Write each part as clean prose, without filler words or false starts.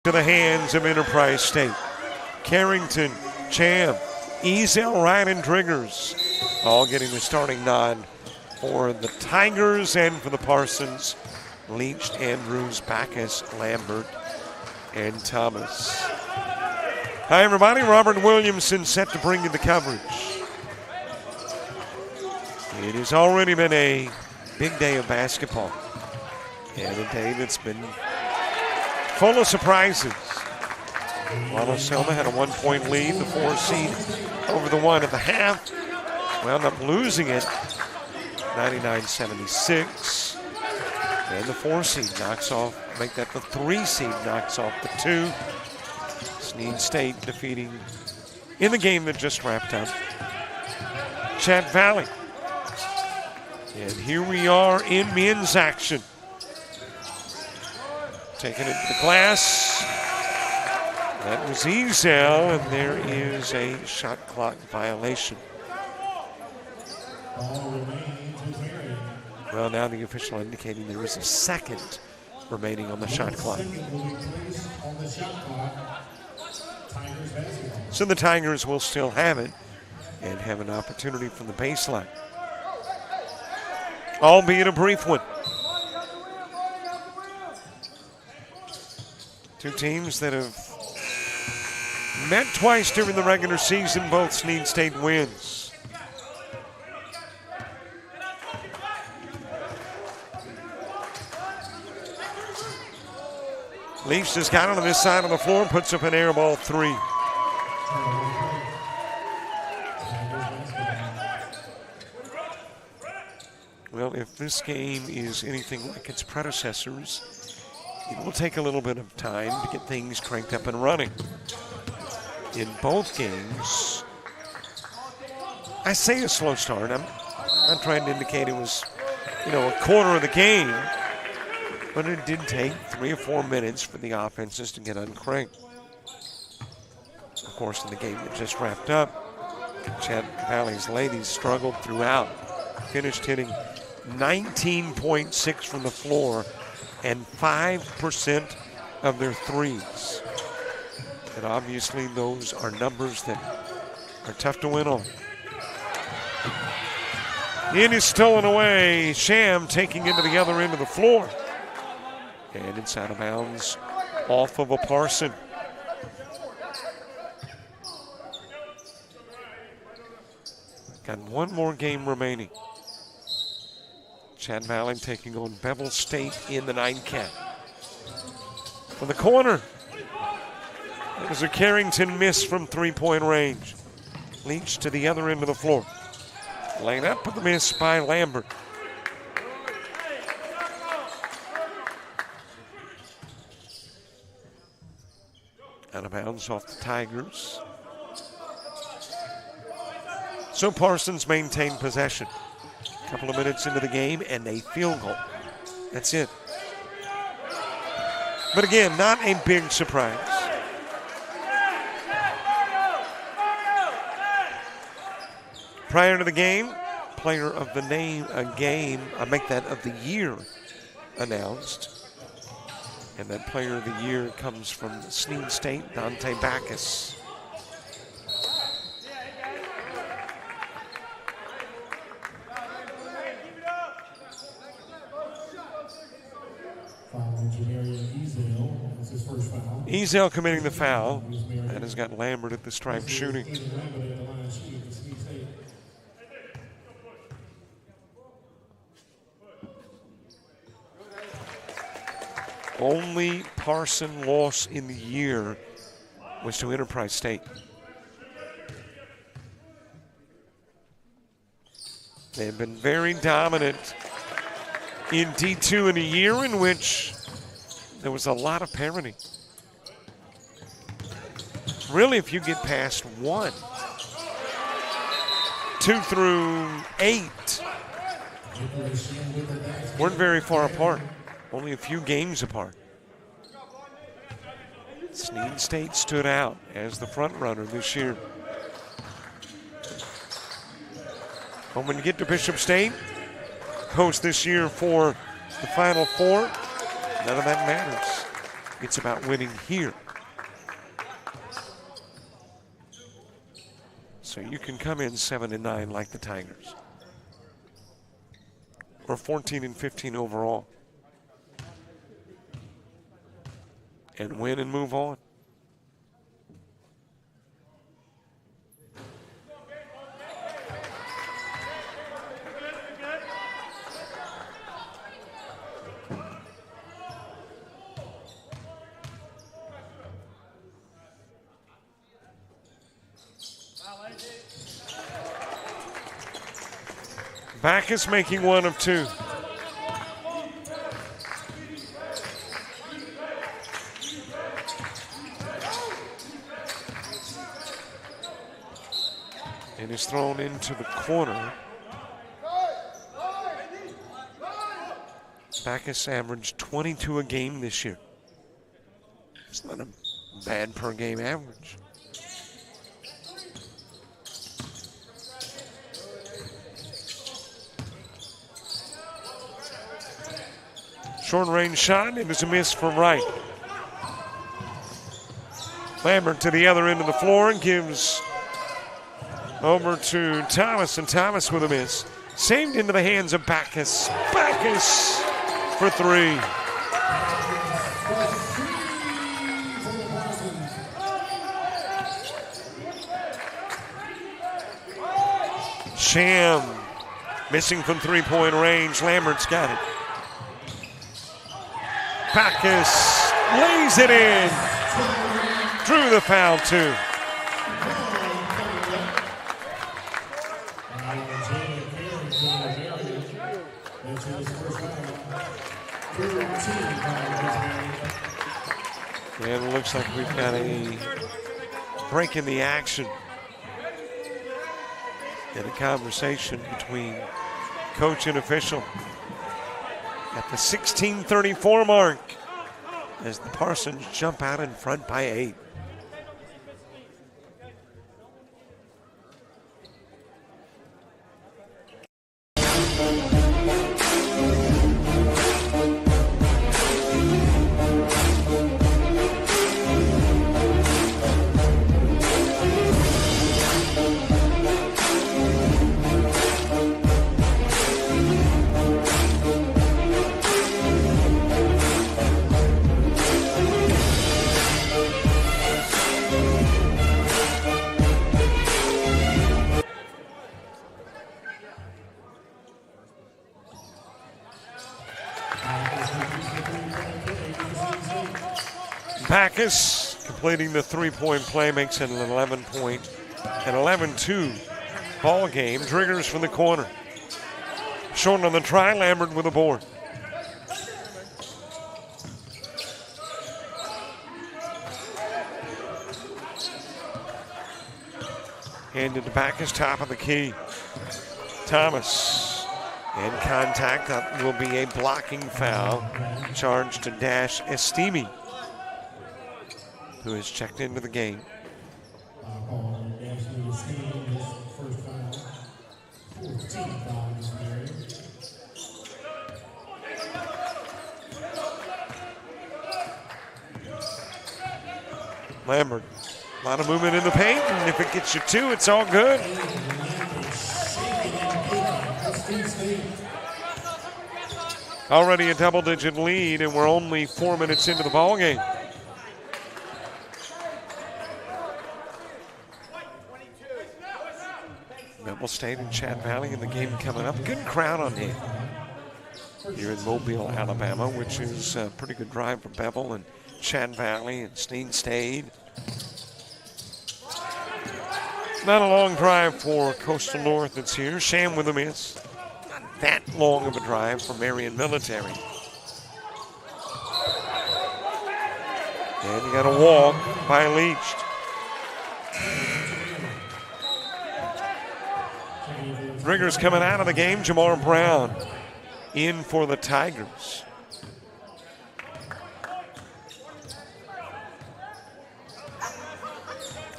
to the hands of Enterprise State. Carrington, Cham, Ezel, Ryan, and Driggers all getting the starting nod for the Tigers, and for the Parsons, Leach, Andrews, Backus, Lambert, and Thomas. Hi, everybody. Robert Williamson set to bring you the coverage. It has already been a big day of basketball, and a day that's been full of surprises. Walla Selma had a 1-point lead, the 4 seed over the 1 at the half. Wound up losing it 99-76. And the 4 seed knocks off, make that the 3 seed knocks off the 2. Snead State defeating, in the game that just wrapped up, Chat Valley. And here we are in men's action. Taking it to the glass. That was Ezel, and there is a shot clock violation. Well, now the official indicating there is a second remaining on the shot clock. So the Tigers will still have it and have an opportunity from the baseline, albeit a brief one. Two teams that have met twice during the regular season, both Snead State wins. Leach just got on this side of the floor, puts up an air ball 3. Well, if this game is anything like its predecessors, it will take a little bit of time to get things cranked up and running. In both games, I say a slow start. I'm not trying to indicate it was, a quarter of the game, but it did take 3 or 4 minutes for the offenses to get uncranked. Of course, in the game that just wrapped up, Chat Valley's ladies struggled throughout, finished hitting 19.6 from the floor and 5% of their threes. And obviously those are numbers that are tough to win on. It is stolen away. Sham taking it to the other end of the floor. And it's out of bounds off of a Parson. Got one more game remaining. Chat Valley taking on Bevel State in the nightcap. From the corner, it was a Carrington miss from 3-point range. Leach to the other end of the floor. Laid up with the miss by Lambert. Out of bounds off the Tigers. So Parsons maintained possession. A couple of minutes into the game and a field goal. That's it. But again, not a big surprise. Prior to the game, player of the of the year announced. And that player of the year comes from Snead State, Dante Backus. Ezel committing the foul. That has got Lambert at the stripe shooting. Only Parson loss in the year was to Enterprise State. They have been very dominant in D2 in a year in which there was a lot of parity. Really, if you get past 1, 2 through 8 weren't very far apart. Only a few games apart. Snead State stood out as the front runner this year. But when you get to Bishop State, host this year for the Final Four, none of that matters. It's about winning here. So you can come in 7-9 like the Tigers, or 14-15 overall, and win and move on. Backus making one of two. And is thrown into the corner. Backus averaged 22 a game this year. It's not a bad per game average. Short range shot, it is a miss from right. Lambert to the other end of the floor and gives over to Thomas, and Thomas with a miss. Saved into the hands of Backus. Backus for three. Sham missing from three-point range. Lambert's got it. Backus lays it in. Drew the foul too. And it looks like we've got a break in the action and a conversation between coach and official at the 16:34 mark as the Parsons jump out in front by 8. Backus completing the three-point play makes it an 11-2 ball game. Driggers from the corner. Short on the try, Lambert with a board. Handed to Backus, top of the key. Thomas in contact. That will be a blocking foul. Charged to Dash Estimi, who has checked into the game. Lambert, a lot of movement in the paint, and if it gets you two, it's all good. Already a double-digit lead, and we're only 4 minutes into the ball game. Bevel State and Chad Valley in the game coming up. Good crowd on hand here in Mobile, Alabama, which is a pretty good drive for Bevel and Chad Valley and Snead State. Not a long drive for Coastal North that's here. Sham with a miss. Not that long of a drive for Marion Military. And you got a walk by Leach. Riggers coming out of the game. Jamar Brown in for the Tigers.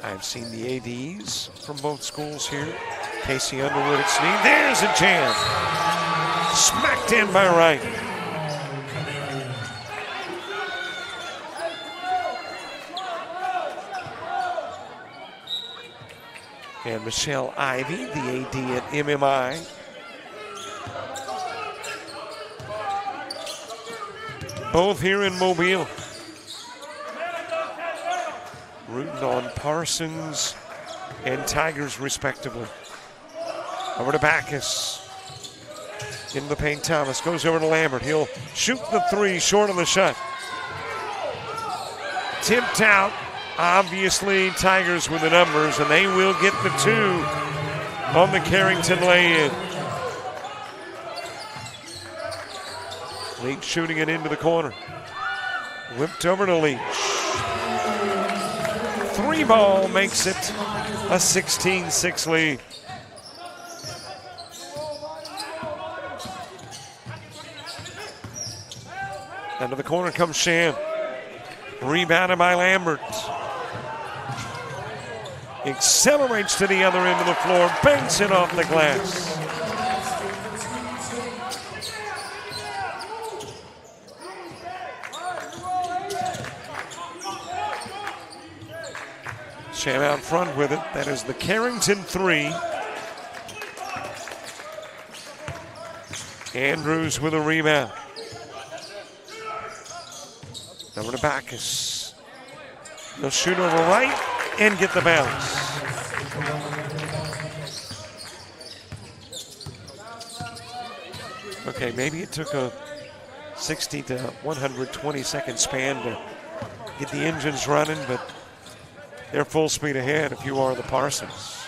I've seen the ADs from both schools here. Casey Underwood at Snead. There's a jam. Smacked in by Wright. and Michelle Ivy, the AD at MMI. Both here in Mobile. Rooting on Parsons and Tigers, respectively. Over to Backus. In the paint, Thomas goes over to Lambert. He'll shoot the three, short on the shot. Tipped out. Obviously, Tigers with the numbers, and they will get the two on the Carrington lay-in. Leach shooting it into the corner. Whipped over to Leach. Three ball makes it a 16-6 lead. Into the corner comes Sham. Rebounded by Lambert. Accelerates to the other end of the floor, banks it off the glass. Sham out front with it. That is the Carrington three. Andrews with a rebound. Over to Backus. He'll shoot over right and get the bounce. Okay, maybe it took a 60 to 120 second span to get the engines running, but they're full speed ahead if you are the Parsons.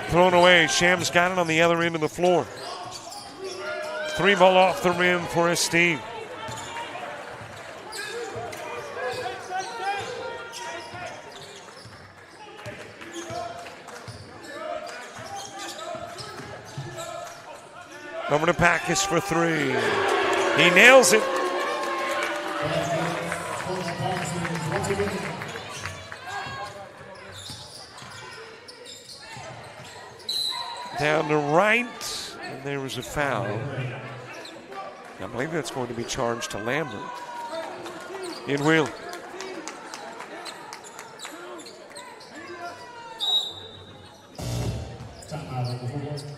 Thrown away. Sham's got it on the other end of the floor. Three ball off the rim for Snead. Over to Backus for three. He nails it. Down to right, and there was a foul. I believe that's going to be charged to Lambert. In wheel.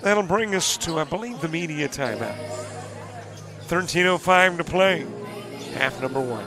That'll bring us to, I believe, the media timeout. 13:05 to play. Half number one.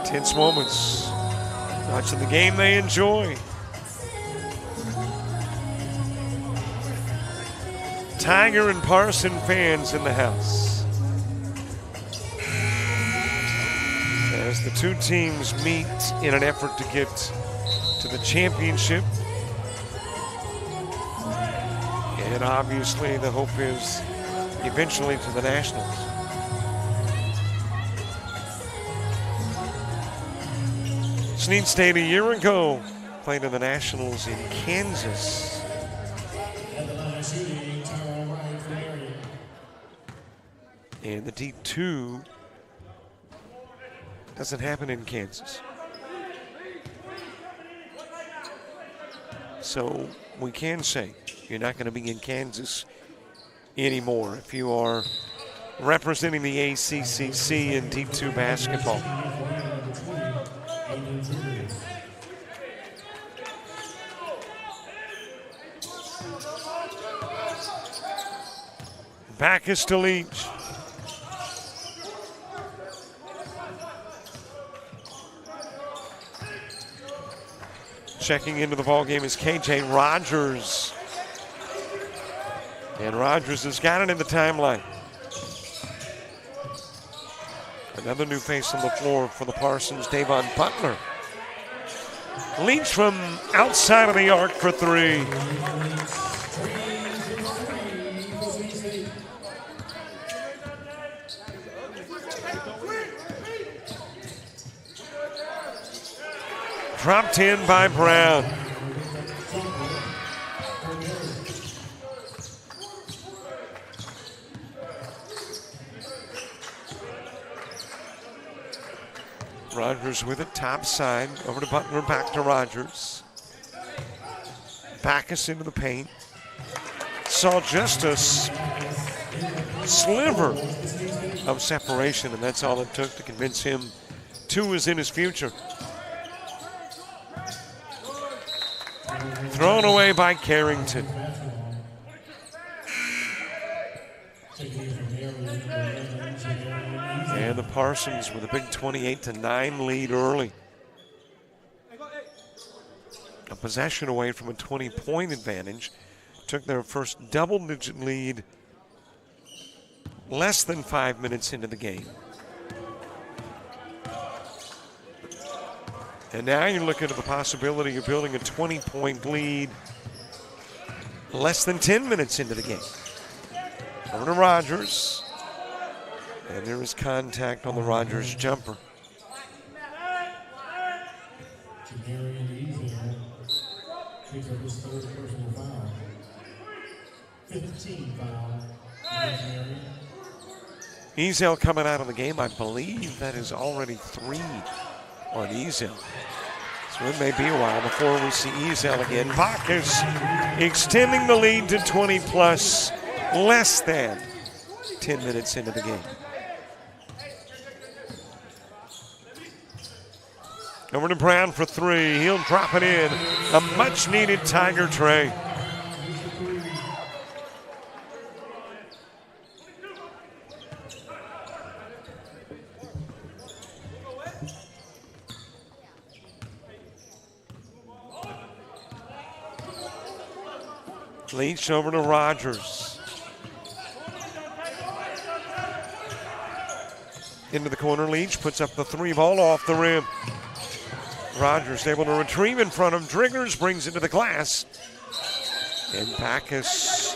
Tense moments. Watching the game they enjoy. Tiger and Parson fans in the house. As the two teams meet in an effort to get to the championship. And obviously the hope is eventually to the Nationals. Snead State a year ago played in the Nationals in Kansas. And the D2 doesn't happen in Kansas. So we can say you're not going to be in Kansas anymore if you are representing the ACCC in D2 basketball. Backus to Leach. Checking into the ballgame is KJ Rogers. And Rogers has got it in the timeline. Another new face on the floor for the Parsons, Davon Butler. Leach from outside of the arc for three. Dropped in by Brown. Rogers with it, top side, over to Butler, back to Rogers. Backus into the paint. Saw just a sliver of separation, and that's all it took to convince him 2 is in his future. Thrown away by Carrington. And the Parsons with a big 28-9 lead early. A possession away from a 20-point advantage. Took their first double-digit lead less than 5 minutes into the game. And now you're looking at the possibility of building a 20-point lead less than 10 minutes into the game. Over to Rogers. And there is contact on the Rogers jumper. Picks up his third personal foul. 15 foul. Ezel coming out of the game. I believe that is already 3 on Ezel. So it may be a while before we see Ezel again. Backus extending the lead to 20 plus, less than 10 minutes into the game. Over to Brown for 3. He'll drop it in. A much-needed Tiger tray. Leach over to Rogers. Into the corner, Leach puts up the 3 ball off the rim. Rogers able to retrieve in front of Driggers, brings it to the glass. And Backus,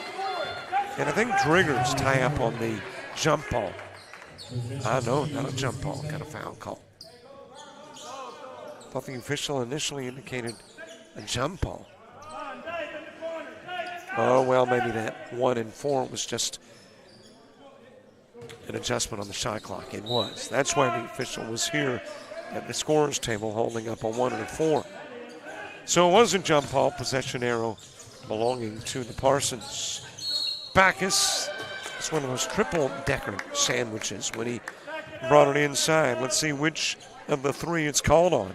and I think Driggers tie up on the jump ball. No, not a jump ball, got a foul call. Thought the official initially indicated a jump ball. Oh, well, maybe that 1 and 4 was just an adjustment on the shot clock. It was. That's why the official was here at the scorer's table holding up a 1 and a 4. So it was a jump ball, possession arrow belonging to the Parsons. Backus, it's one of those triple-decker sandwiches when he brought it inside. Let's see which of the 3 it's called on.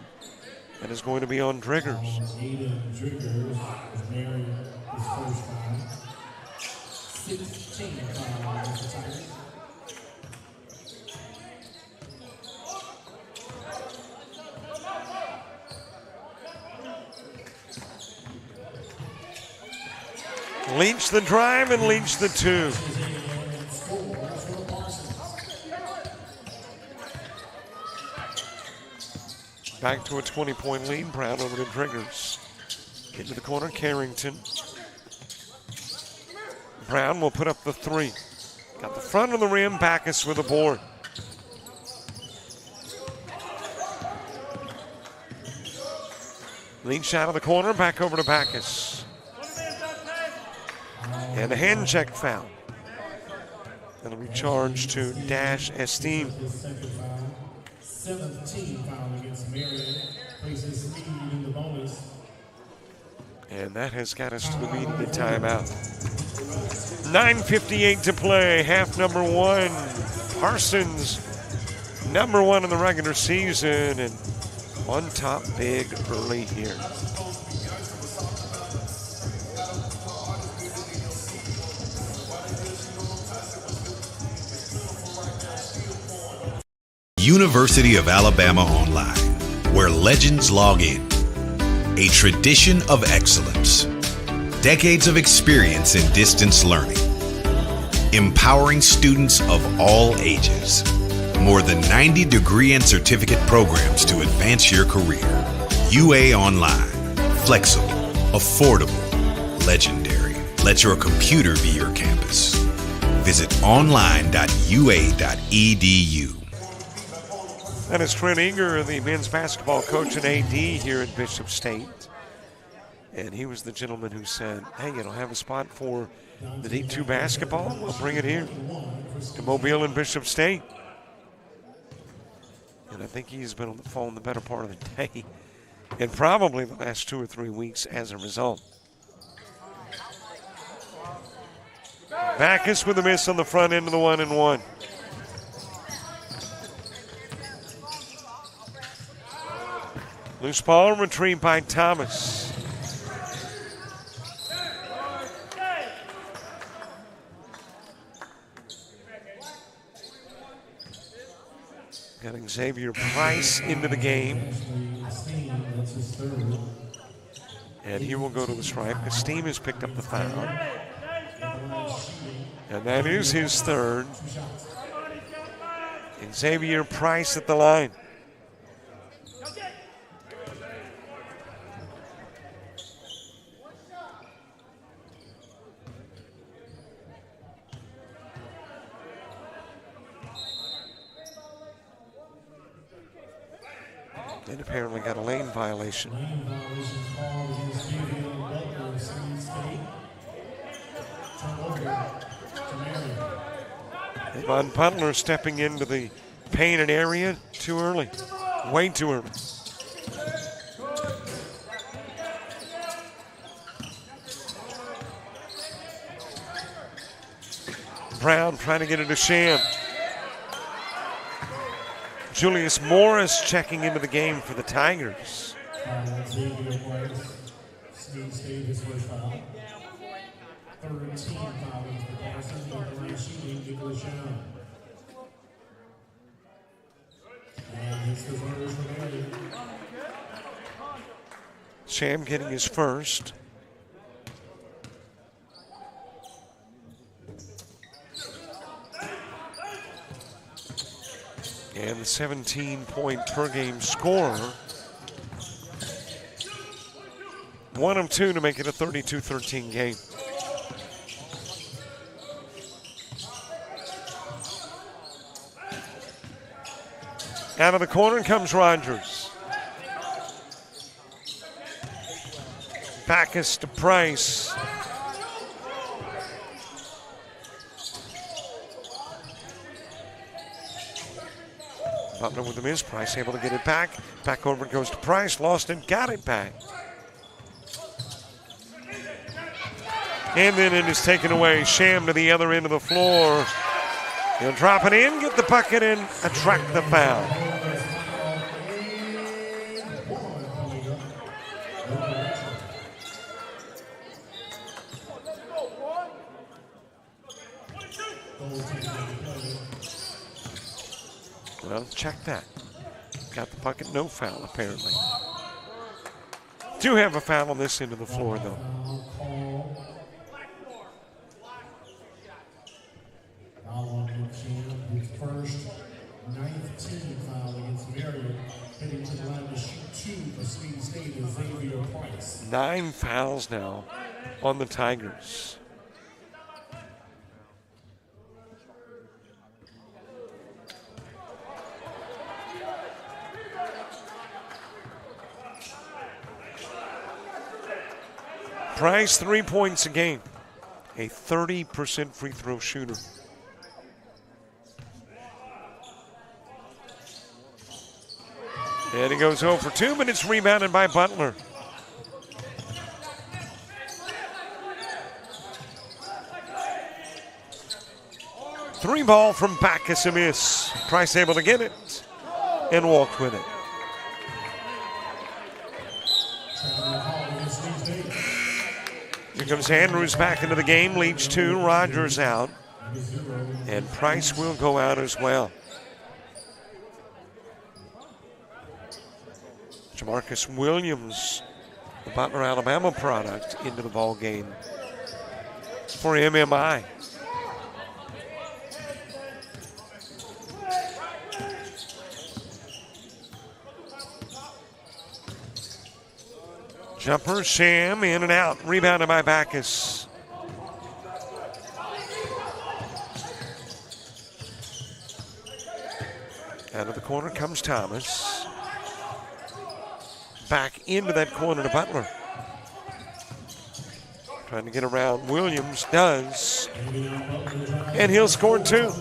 That is going to be on Driggers. Leach the drive and Leach the 2. Back to a 20-point lead. Brown over to Driggers. Into the corner, Carrington. Brown will put up the 3. Got the front of the rim, Backus with a board. Leach out of the corner, back over to Backus. And a hand check foul. That'll be charged to Dash Esteem. 17 foul against Marion. Places Snead in the bonus. And that has got us to the immediate timeout. 9:58 to play, half number 1. Parsons, number 1 in the regular season, and on top big early here. University of Alabama Online, where legends log in. A tradition of excellence. Decades of experience in distance learning. Empowering students of all ages. More than 90 degree and certificate programs to advance your career. UA Online. Flexible, affordable, legendary. Let your computer be your campus. visit online.ua.edu. That is Trent Eager, the men's basketball coach and AD here at Bishop State. And he was the gentleman who said, hey, you don't have a spot for the D2 basketball? We'll bring it here to Mobile and Bishop State. And I think he's been on the phone the better part of the day and probably the last 2 or 3 weeks as a result. Backus with a miss on the front end of the 1-and-1. Loose ball retrieved by Thomas. Got Xavier Price into the game. And he will go to the stripe because Steam has picked up the foul. And that is his third. Xavier Price at the line. And apparently got a lane violation. Lane violation called against Vivian Butler of Snead State. Turnover to Marion. Von Butler stepping into the painted area too early. Way too early. Brown trying to get it to Sham. Julius Morris checking into the game for the Tigers. Xavier Price, Snead State, his first foul. 13 fouls for Parsons, but the right shooting, Nicholas Sham. And it's the first for Marion. Sham getting his first. And the 17-point per game scorer. 1 of 2 to make it a 32-13 game. Out of the corner comes Rogers. Backus to Price. Butler with the miss. Price able to get it back. Back over it goes to Price. Lost it. Got it back. And then it is taken away. Sham to the other end of the floor. He'll drop it in, get the bucket in, attract the foul. Well, check that. Got the bucket, no foul apparently. Do have a foul on this end of the floor though. His first 19 foul against Marion, heading to the line to shoot 2 for Snead State is Xavier Price. 9 fouls now on the Tigers. Price 3 points a game, a 30% free throw shooter. And he goes 0 for 2, but it's rebounded by Butler. Three ball from Backus, a miss. Price able to get it and walked with it. Here comes Andrews back into the game, leads 2, Rogers out, and Price will go out as well. Jamarcus Williams, the Butler, Alabama product, into the ball game for MMI. Jumper, Sham, in and out, rebounded by Backus. Out of the corner comes Thomas. Back into that corner to Butler. Trying to get around Williams, does. And he'll score 2.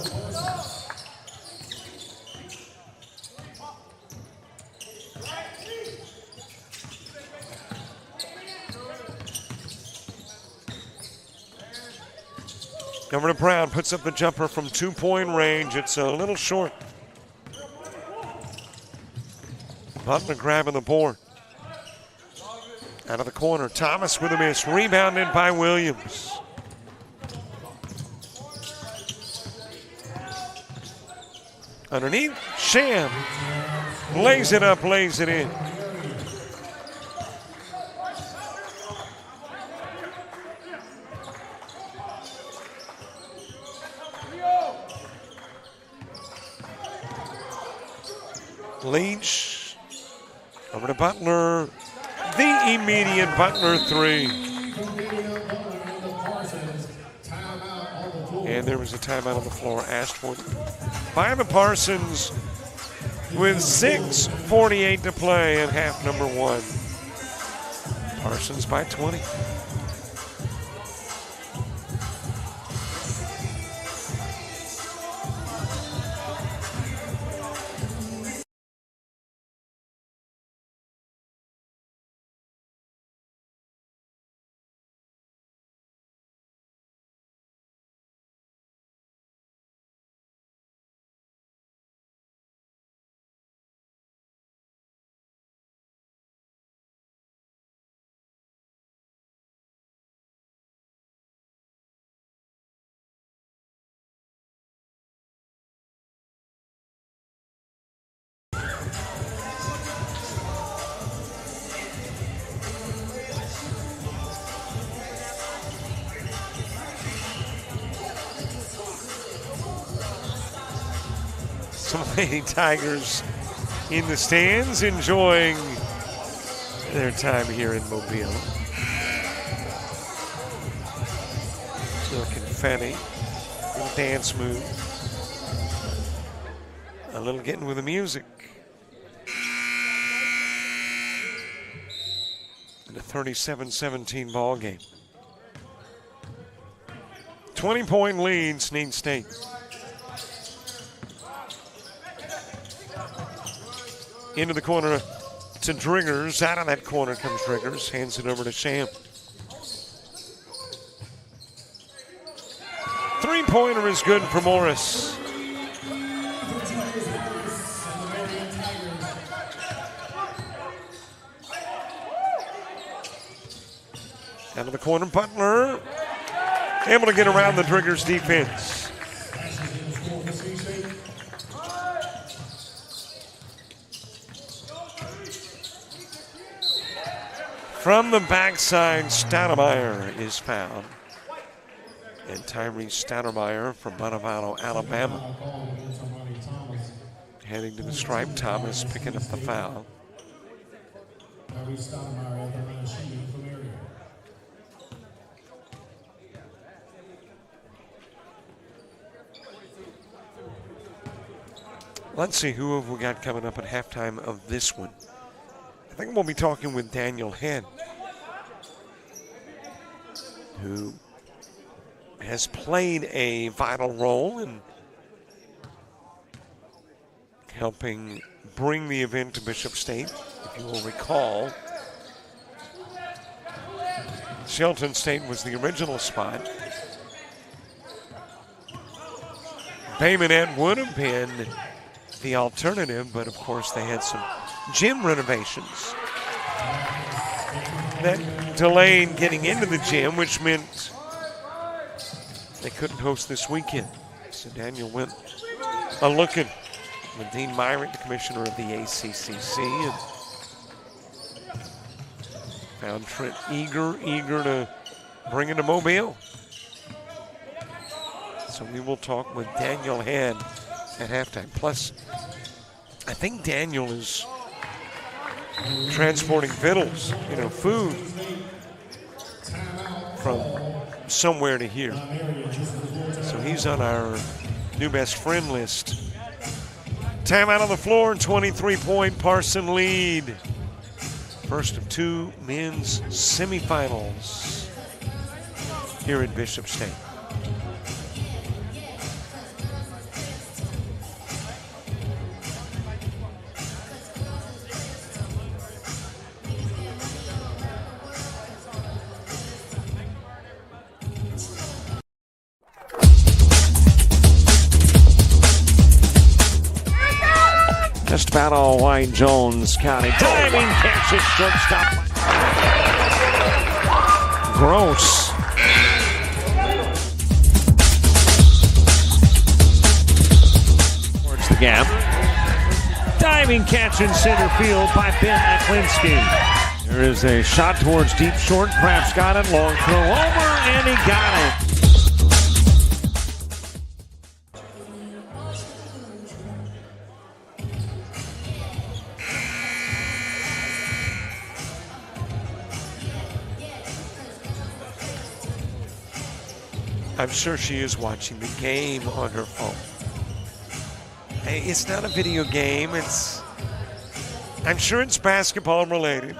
Governor Brown puts up the jumper from 2-point range. It's a little short. Butler grabbing the board. Out of the corner, Thomas with a miss. Rebounded by Williams. Underneath, Sham lays it up, lays it in. Leach over to Butler. The immediate Butler 3. And there was a timeout on the floor asked for by the Parsons with 6:48 to play in half number 1. Parsons by 20. Some Lady Tigers in the stands enjoying their time here in Mobile. Little confetti, little dance move, a little getting with the music. In a 37-17 ball game. 20-point lead, Snead State. Into the corner to Driggers. Out of that corner comes Driggers. Hands it over to Sham. Three-pointer is good for Morris. Out of the corner, Butler. Able to get around the Driggers defense. From the backside, Stoudemire is fouled. And Tyrese Stoudemire from Montevallo, Alabama. Heading to the stripe, Thomas picking up the foul. Let's see who have we got coming up at halftime of this one. I think we'll be talking with Daniel Head, who has played a vital role in helping bring the event to Bishop State. If you will recall, Shelton State was the original spot. Bay Minette would have been the alternative, but of course they had some gym renovations that delayed getting into the gym, which meant they couldn't host this weekend. So Daniel went a-looking with Dean Myrick, the commissioner of the ACCC, and found Trent eager to bring it to Mobile. So we will talk with Daniel Head at halftime. Plus, I think Daniel is transporting victuals, food from somewhere to here. So he's on our new best friend list Time out on the floor, 23-point Parsons lead. First of two men's semifinals here at Bishop State. Just about all White Jones County. Diving catch it, shortstop. Gross. Towards the gap. Diving catch in center field by Ben Aklinski. There is a shot towards deep short. Craps got it. Long throw over, and he got it. I'm sure she is watching the game on her phone. Hey, it's not a video game. I'm sure it's basketball related.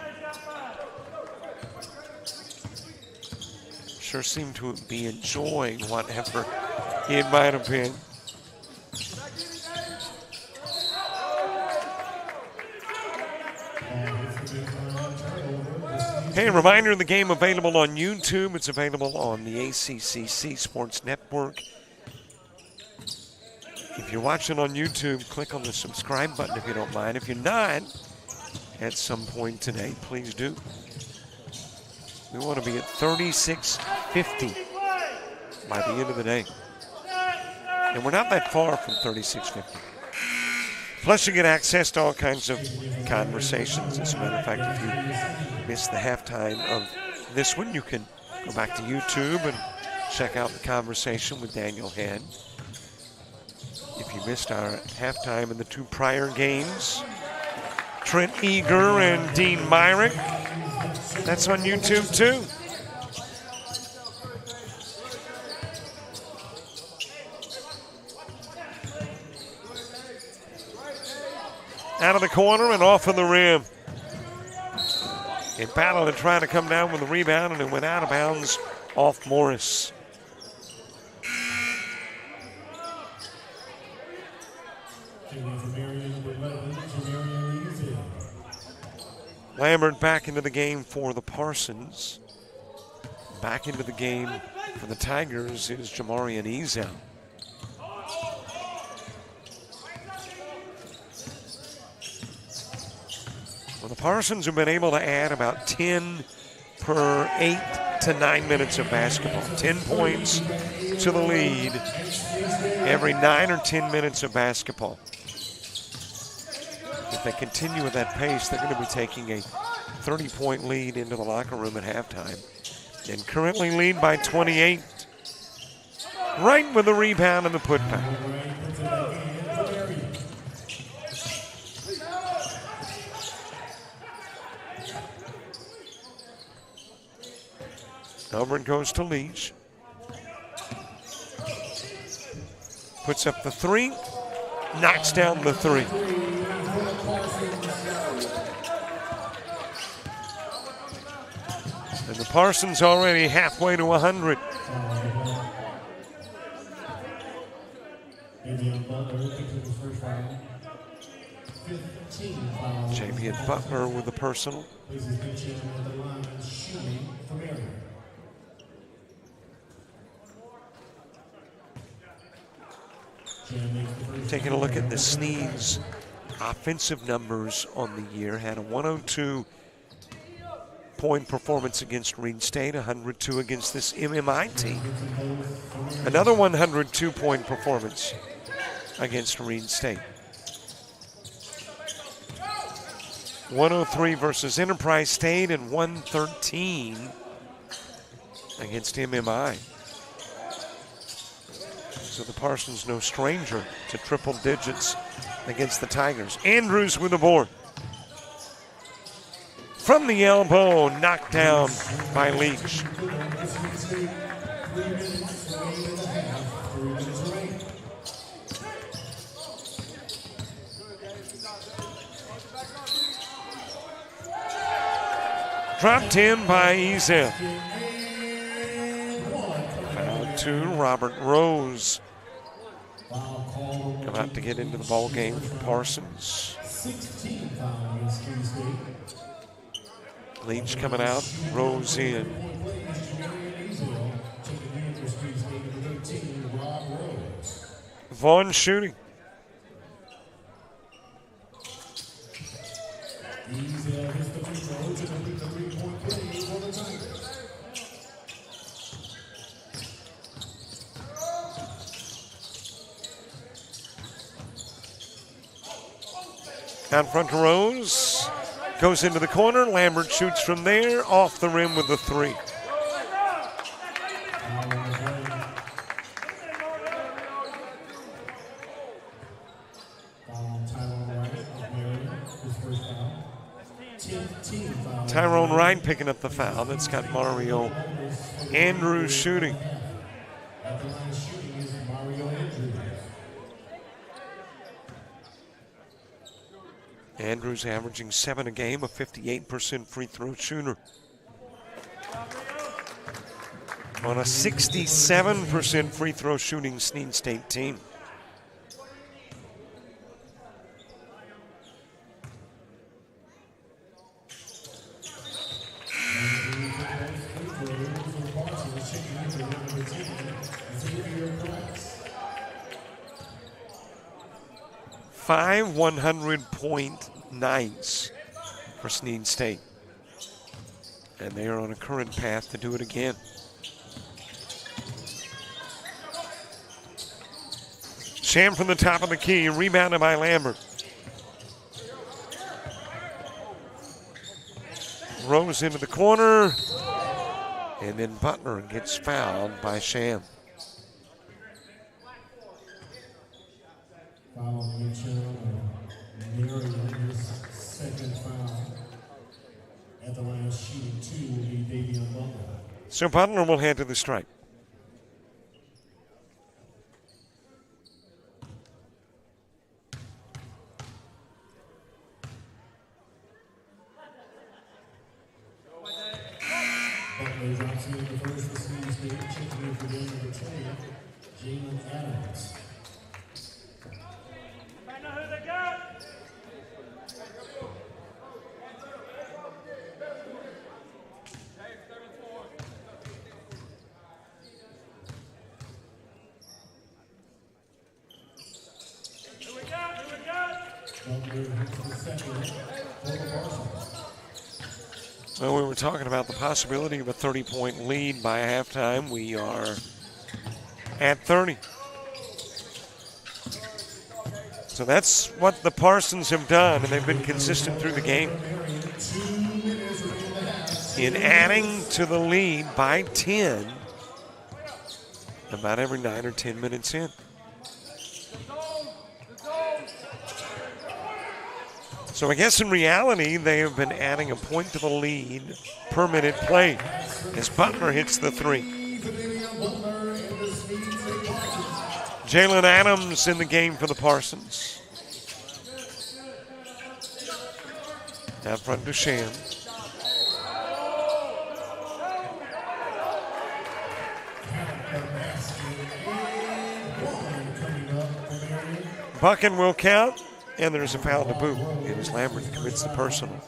Sure seemed to be enjoying whatever it might have been. Hey, a reminder, the game available on YouTube. It's available on the ACCC Sports Network. If you're watching on YouTube, click on the subscribe button if you don't mind. If you're not, at some point today, please do. We want to be at 3650 by the end of the day. And we're not that far from 3650. Plus, you get access to all kinds of conversations. As a matter of fact, if you missed the halftime of this one, you can go back to YouTube and check out the conversation with Daniel Head. If you missed our halftime in the two prior games, Trent Eager and Dean Myrick, that's on YouTube too. Out of the corner and off of the rim. In battle to try to come down with the rebound, and it went out of bounds off Morris. Lambert back into the game for the Parsons. Back into the game for the Tigers is Jamarian Ezel. Well, the Parsons have been able to add about 10 per 8 to 9 minutes of basketball. 10 points to the lead every 9 or 10 minutes of basketball. If they continue at that pace, they're going to be taking a 30-point lead into the locker room at halftime. And currently lead by 28. Right with the rebound and the putback. Over it goes to Leach. Puts up the three, knocks down the three. And the Parsons already halfway to 100. Javian Butler with the personal. Taking a look at the Snead's offensive numbers on the year. Had a 102-point performance against Reed State, 102 against this MMI team. Another 102-point performance against Reed State. 103 versus Enterprise State and 113 against MMI. So the Parsons no stranger to triple digits against the Tigers. Andrews with the board. From the elbow, knocked down by Leach. Dropped in by Ezel. Foul 2, Robert Rose. Come out to get into the ball game for Parsons. 16 foul against Free State. Leach coming out, Rose in. Vaughn shooting. Out front to Rose. Goes into the corner. Lambert shoots from there. Off the rim with the 3. Tyrone Wright picking up the foul. That's got Mario Andrews shooting. Andrews averaging 7 a game, a 58% free throw shooter. On a 67% free throw shooting Snead State team. Five 100-point nights for Snead State. And they are on a current path to do it again. Sham from the top of the key, rebounded by Lambert. Rose into the corner, and then Butler gets fouled by Sham. Foul on Mitchell, Miriam's second foul. At the line shooting 2 will be Davion Butler. So Butler will head to the stripe. Butler drops in the first for Snead State, checking in for game number 20, Jalen Adams. Well, we were talking about the possibility of a 30-point lead by halftime. We are at 30. So that's what the Parsons have done, and they've been consistent through the game in adding to the lead by 10 about every 9 or 10 minutes in. So I guess in reality, they have been adding a point to the lead per minute played as Butler hits the 3. Jalen Adams in the game for the Parsons. Out front to Sham. Buchan will count. And there's a foul to boot. It is Lambert that commits the personal.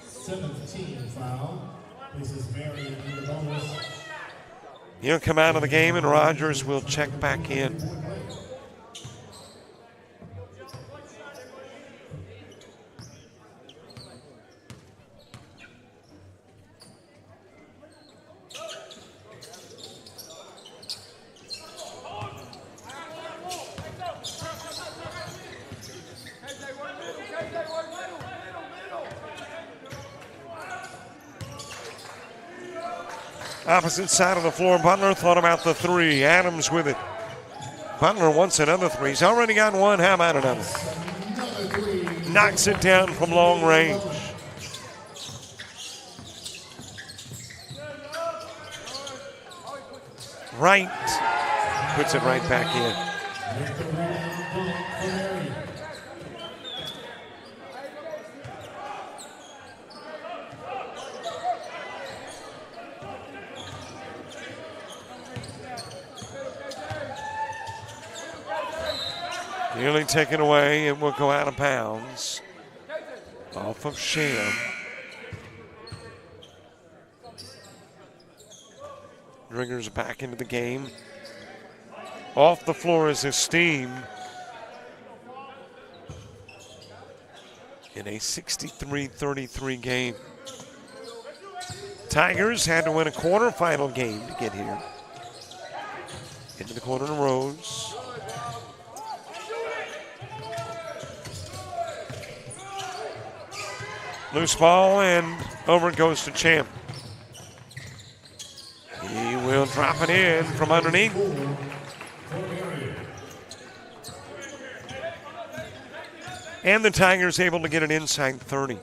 17 foul. This is Marion in the bonus. He'll come out of the game, and Rogers will check back in. Opposite side of the floor, Butler thought about the 3. Adams with it. Butler wants another 3. He's already got one. How about another? Knocks it down from long range. Wright puts it right back in. Nearly taken away. It will go out of bounds. Off of Sham. Driggers back into the game. Off the floor is Esteem. In a 63-33 game. Tigers had to win a quarterfinal game to get here. Into the corner to Rose. Loose ball, and over it goes to Champ. He will drop it in from underneath. And the Tigers able to get it inside 30.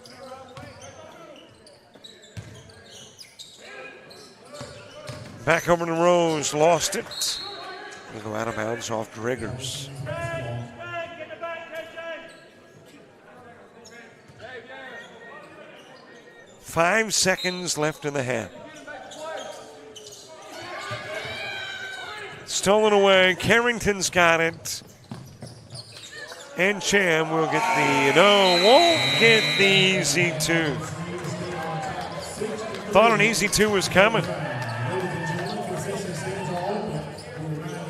Back over to Rose, lost it. Will go out of bounds off Driggers. Five seconds left in the half. Stolen away. Carrington's got it. And Cham will get won't get the easy two. Thought an easy two was coming.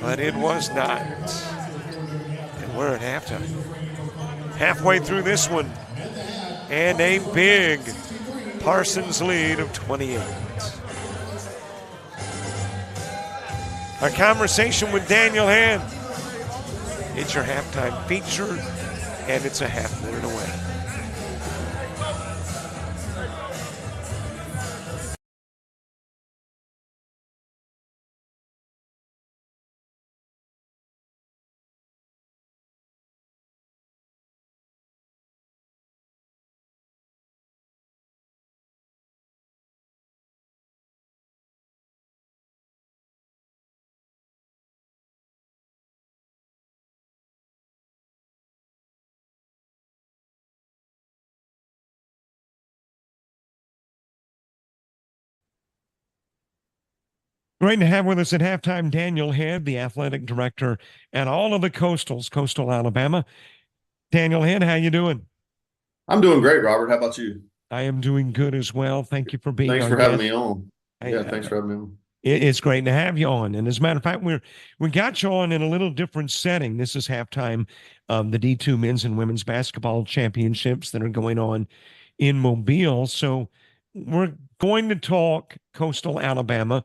But it was not. And we're at halftime. Halfway through this one. And a big Parsons lead of 28. Our conversation with Daniel Hand. It's your halftime feature, and it's a half minute away. Great to have with us at halftime Daniel Head, the athletic director at all of the Coastals, Coastal Alabama. Daniel Head, how you doing? I'm doing great, Robert. How about you? I am doing good as well. Thank you for being Thanks our for having guest. me on. Hey, Thanks for having me on. It's great to have you on. And as a matter of fact, we got you on in a little different setting. This is halftime of the D2 men's and women's basketball championships that are going on in Mobile. So we're going to talk Coastal Alabama,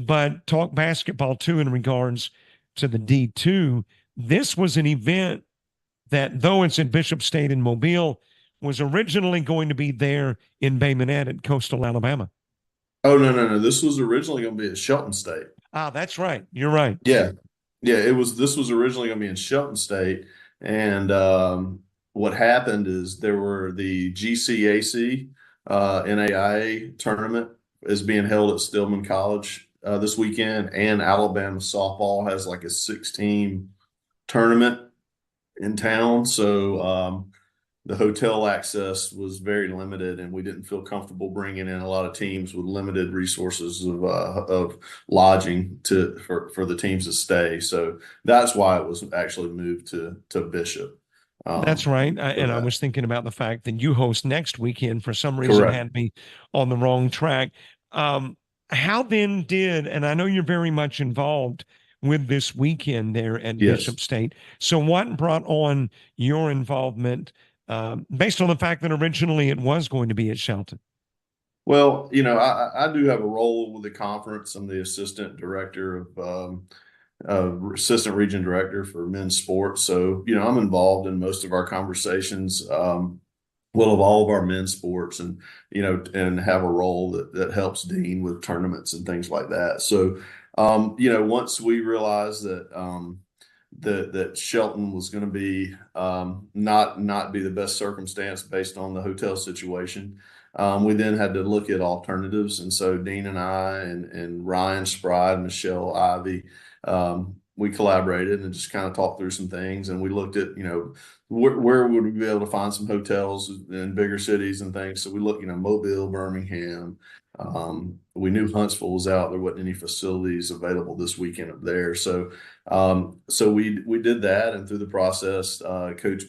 but talk basketball too in regards to the D2. This was an event that, though it's at Bishop State in Mobile, was originally going to be there in Bay Minette at Coastal Alabama. Oh, no. This was originally going to be at Shelton State. Ah, that's right. You're right. Yeah. This was originally going to be in Shelton State. And what happened is there were the GCAC NAIA tournament is being held at Stillman College this weekend, and Alabama softball has like a 6-team tournament in town. So the hotel access was very limited, and we didn't feel comfortable bringing in a lot of teams with limited resources of lodging for the teams to stay. So that's why it was actually moved to Bishop. That's right. I was thinking about the fact that you host next weekend. For some reason, Correct. had me on the wrong track. How then and I know you're very much involved with this weekend there at Yes. Bishop State. So what brought on your involvement based on the fact that originally it was going to be at Shelton? Well, I do have a role with the conference. I'm the assistant director assistant region director for men's sports. So, I'm involved in most of our conversations, of all of our men's sports, and, and have a role that helps Dean with tournaments and things like that. So, once we realized that Shelton was going to be not be the best circumstance based on the hotel situation, we then had to look at alternatives. And so Dean and I and Ryan Spride, Michelle Ivy, we collaborated and just kind of talked through some things, and we looked at, where would we be able to find some hotels in bigger cities and things. So we looked, Mobile, Birmingham. We knew Huntsville was out. There wasn't any facilities available this weekend up there. So we did that, and through the process,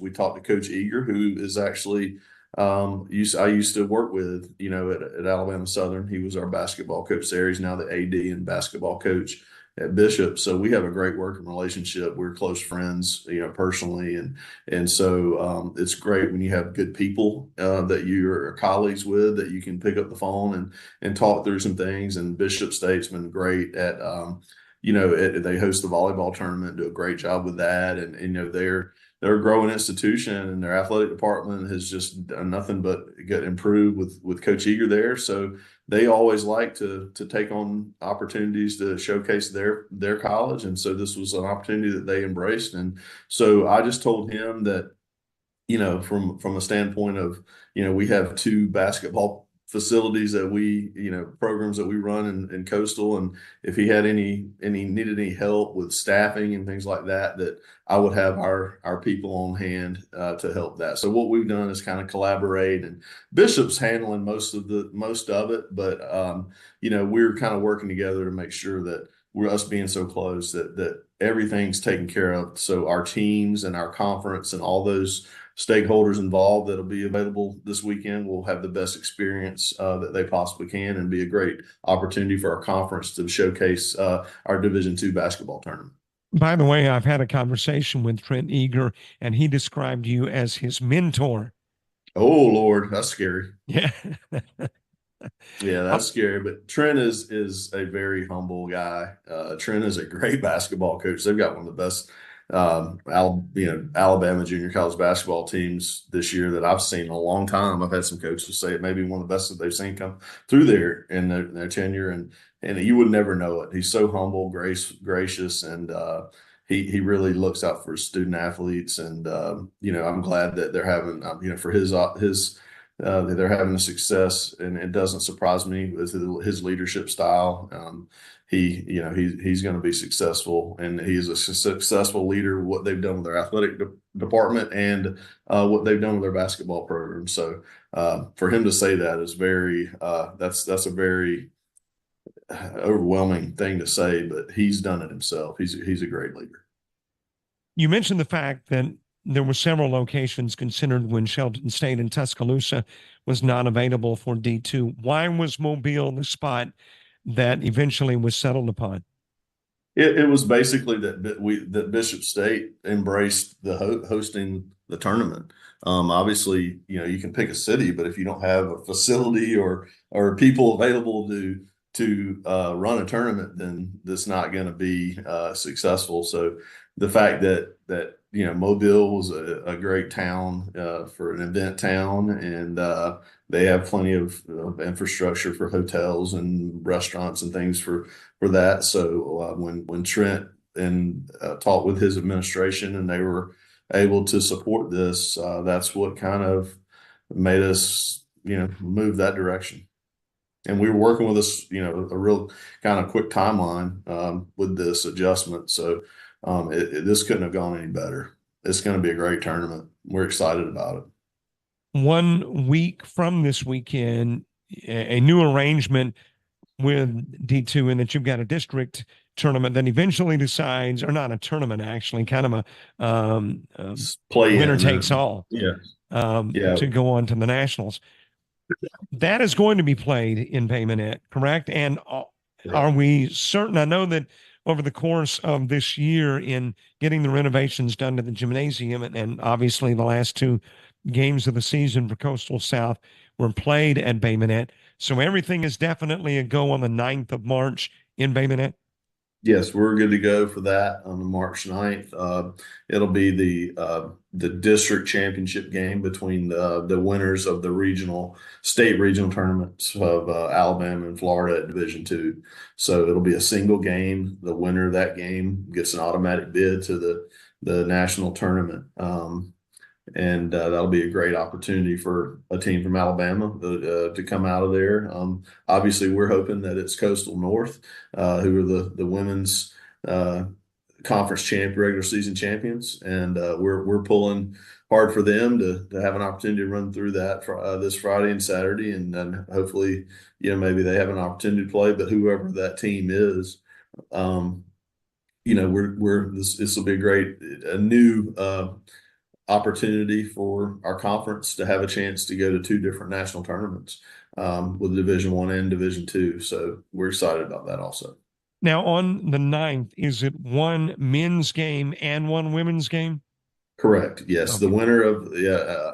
we talked to Coach Eager, who is actually I used to work with, at Alabama Southern. He was our basketball coach there. He's now the AD and basketball coach at Bishop. So we have a great working relationship. We're close friends, personally. And so it's great when you have good people that you are colleagues with, that you can pick up the phone and talk through some things. And Bishop State's been great at, they host the volleyball tournament, do a great job with that. And they're a growing institution, and their athletic department has just done nothing but get improved with Coach Eager there. So they always like to take on opportunities to showcase their college. And so this was an opportunity that they embraced. And so I just told him that, from a standpoint of, we have 2 basketball facilities that programs that we run in Coastal, and if he had needed any help with staffing and things like that, that I would have our people on hand to help that. So what we've done is kind of collaborate, and Bishop's handling most of it, but we're kind of working together to make sure that us being so close that everything's taken care of. So our teams and our conference and all those stakeholders involved that'll be available this weekend will have the best experience that they possibly can, and be a great opportunity for our conference to showcase our Division II basketball tournament. By the way, I've had a conversation with Trent Eager, and he described you as his mentor. Oh, Lord, that's scary. Yeah. Yeah, that's scary. But Trent is a very humble guy. Trent is a great basketball coach. They've got one of the best Alabama junior college basketball teams this year that I've seen in a long time. I've had some coaches say it may be one of the best that they've seen come through there in their tenure, and you would never know it. He's so humble, gracious, and he really looks out for his student athletes. And I'm glad that they're having for his they're having a success, and it doesn't surprise me with his leadership style. He's going to be successful, and he's a successful leader. What they've done with their athletic department and what they've done with their basketball program. So for him to say that is that's a very overwhelming thing to say, but he's done it himself. He's a great leader. You mentioned the fact that there were several locations considered when Shelton State and Tuscaloosa was not available for D2. Why was Mobile the spot that eventually was settled upon? It was basically that Bishop State embraced the hosting the tournament. Obviously, you can pick a city, but if you don't have a facility or people available to run a tournament, then that's not going to be successful. So the fact that Mobile was a great town for an event town, and they have plenty of infrastructure for hotels and restaurants and things for that. So when Trent talked with his administration and they were able to support this, that's what kind of made us move that direction. And we were working with a real kind of quick timeline with this adjustment. So this couldn't have gone any better. It's going to be a great tournament. We're excited about it. 1 week from this weekend, a new arrangement with D2, in that you've got a district tournament that eventually decides, or not a tournament, actually, kind of a winner takes all. To go on to the nationals. That is going to be played in Bay Minette, correct? And are we certain? I know that over the course of this year, in getting the renovations done to the gymnasium, and obviously the last 2 games of the season for Coastal South were played at Bay Minette. So everything is definitely a go on the 9th of March in Bay Minette? Yes, we're good to go for that on March 9th. It'll be the district championship game between the winners of the state regional tournaments of Alabama and Florida at Division II. So it'll be a single game. The winner of that game gets an automatic bid to the national tournament. And that'll be a great opportunity for a team from Alabama to come out of there. Obviously, we're hoping that it's Coastal North, who are the women's regular season champions, and we're pulling hard for them to have an opportunity to run through that for this Friday and Saturday, and then hopefully, maybe they have an opportunity to play. But whoever that team is, this will be a new opportunity for our conference to have a chance to go to two different national tournaments with Division I and Division II. So we're excited about that also. Now, on the 9th, is it one men's game and one women's game? Correct. Yes, Okay. the winner of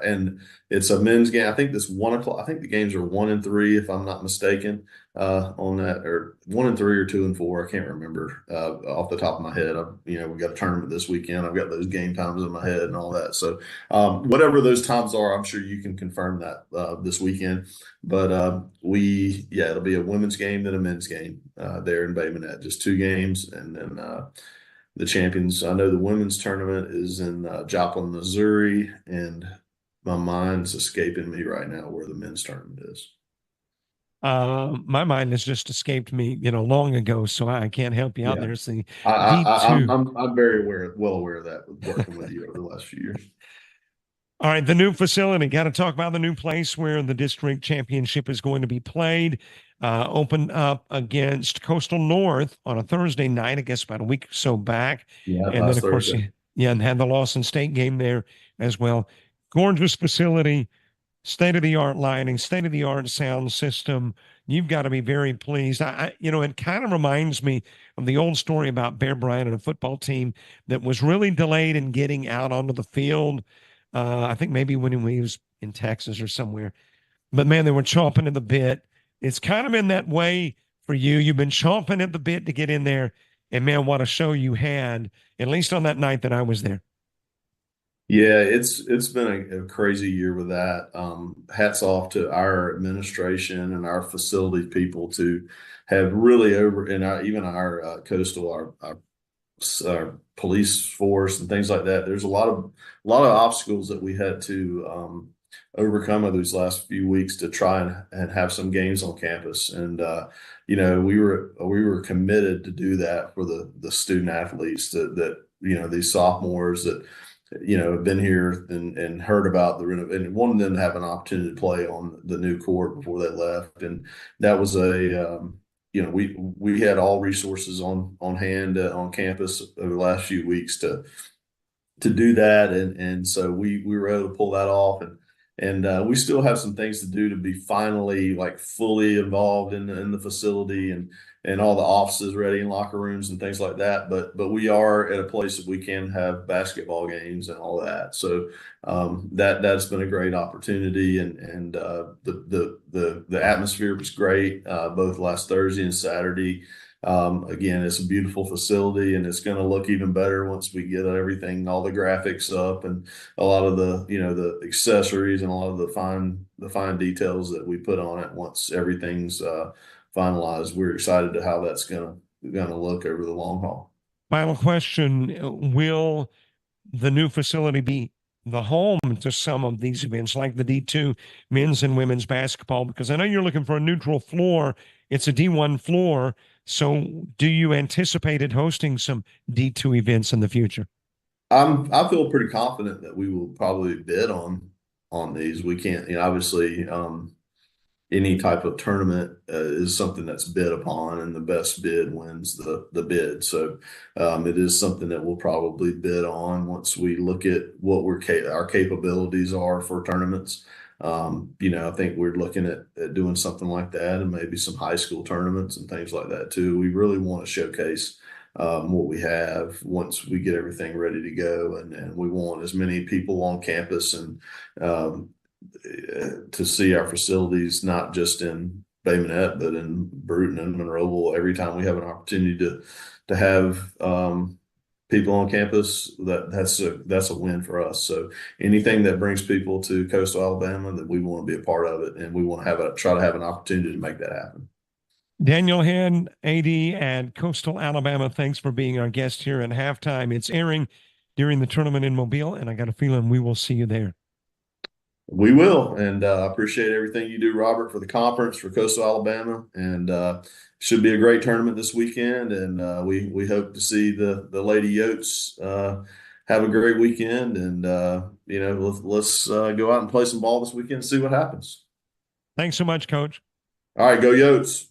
and it's a men's game. I think this 1 o'clock. I think the games are 1 and 3, if I'm not mistaken, on that, or 1 and 3 or 2 and 4. I can't remember off the top of my head. We got a tournament this weekend. I've got those game times in my head and all that. So whatever those times are, I'm sure you can confirm that this weekend. But it'll be a women's game then a men's game there in Bay Minette. Just 2 games, and then the champions. I know the women's tournament is in Joplin, Missouri, and my mind's escaping me right now where the men's tournament is. My mind has just escaped me, long ago, so I can't help you out. Yeah. There's the I'm D2. I'm very well aware of that, working with you over the last few years. All right, the new facility. Got to talk about the new place where the district championship is going to be played. Opened up against Coastal North on a Thursday night, I guess about a week or so back. Yeah, And then, of course, Thursday. and had the Lawson State game there as well. Gorgeous facility, state-of-the-art lighting, state-of-the-art sound system. You've got to be very pleased. It kind of reminds me of the old story about Bear Bryant and a football team that was really delayed in getting out onto the field. I think maybe when he was in Texas or somewhere. But, man, they were chomping at the bit. It's kind of been that way for you. You've been chomping at the bit to get in there. And, man, what a show you had, at least on that night that I was there. Yeah, it's been a crazy year with that. Hats off to our administration and our facility people to have really even our coastal, our police force and things like that. There's a lot of obstacles that we had to overcome over these last few weeks to try and have some games on campus. And we were committed to do that for the student athletes that these sophomores that have been here and heard about and wanted them to have an opportunity to play on the new court before they left. And that was we had all resources on hand on campus over the last few weeks to do that, and so we were able to pull that off, and we still have some things to do to be finally fully involved in the facility and all the offices ready and locker rooms and things like that. But we are at a place that we can have basketball games and all that. So that's been a great opportunity, and the atmosphere was great both last Thursday and Saturday. Again, it's a beautiful facility, and it's going to look even better once we get everything, all the graphics up, and a lot of the accessories and a lot of the fine details that we put on it once everything's finalized. We're excited to how that's going to look over the long haul. Final question: will the new facility be the home to some of these events, like the D2 men's and women's basketball? Because I know you're looking for a neutral floor. It's a D1 floor. So do you anticipate it hosting some D2 events in the future? I feel pretty confident that we will probably bid on these. We can't, obviously, any type of tournament is something that's bid upon, and the best bid wins the bid. So it is something that we'll probably bid on once we look at what our capabilities are for tournaments. I think we're looking at doing something like that, and maybe some high school tournaments and things like that too. We really want to showcase what we have once we get everything ready to go, and we want as many people on campus and to see our facilities, not just in Bay Minette, but in Bruton and Monroeville. Every time we have an opportunity to have people on campus, that's a win for us. So anything that brings people to coastal Alabama, that we want to be a part of it, and we want to try to have an opportunity to make that happen. Daniel Head, AD at Coastal Alabama, thanks for being our guest here at halftime. It's airing during the tournament in Mobile, and I got a feeling we will see you there. We will, and I appreciate everything you do, Robert, for the conference, for Coastal Alabama, and should be a great tournament this weekend, and we hope to see the Lady Yotes have a great weekend, and let's go out and play some ball this weekend and see what happens. Thanks so much, Coach. All right, go Yotes.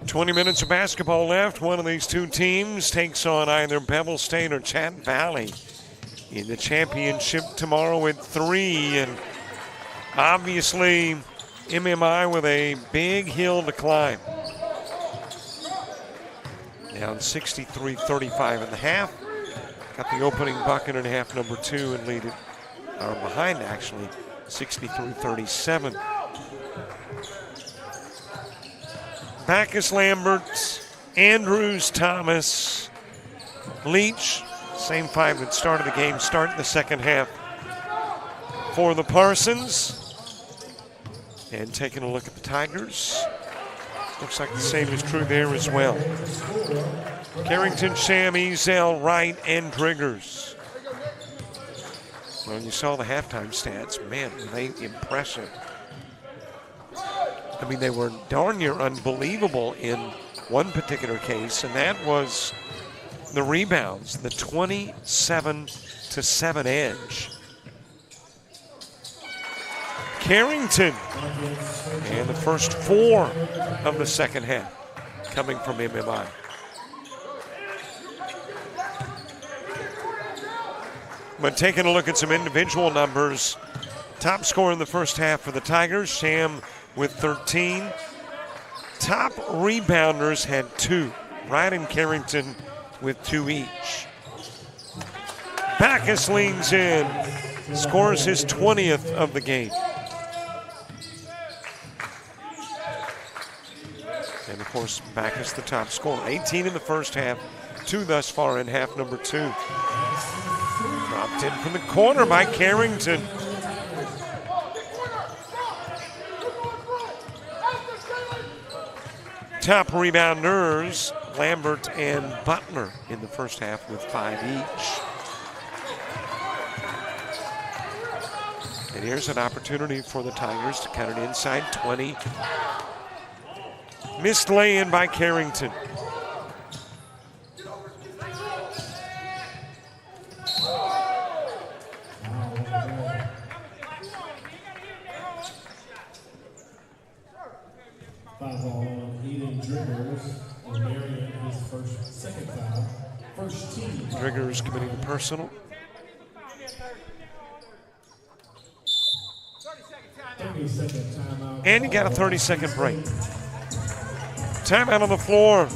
"20 minutes of basketball left. One of these two teams takes on either Bevel State or Chat Valley in the championship tomorrow at 3. And obviously, MMI with a big hill to climb. Down 63-35 in the half. Got the opening bucket in half number 2 and lead it, or behind actually, 63-37. Backus, Lambert, Andrews, Thomas, Leach, same 5 that started the game, start the second half for the Parsons. And taking a look at the Tigers, looks like the same is true there as well. Carrington, Sham, Ezel, Wright, and Driggers. Well, you saw the halftime stats. Man, were they impressive. I mean, they were darn near unbelievable in one particular case, and that was the rebounds, the 27-7 edge. Carrington, and the first 4 of the second half coming from MMI. But taking a look at some individual numbers, top scorer in the first half for the Tigers, Sham with 13. Top rebounders had 2, Wright and Carrington with 2 each. Backus leans in, scores his 20th of the game. And of course, Backus the top scorer, 18 in the first half, 2 thus far in half number 2. Dropped in from the corner by Carrington. Top rebounders, Lambert and Butler in the first half with 5 each. And here's an opportunity for the Tigers to cut it inside 20. Missed lay-in by Carrington. Driggers committing the personal. And you got a 30-second break. Timeout on the floor.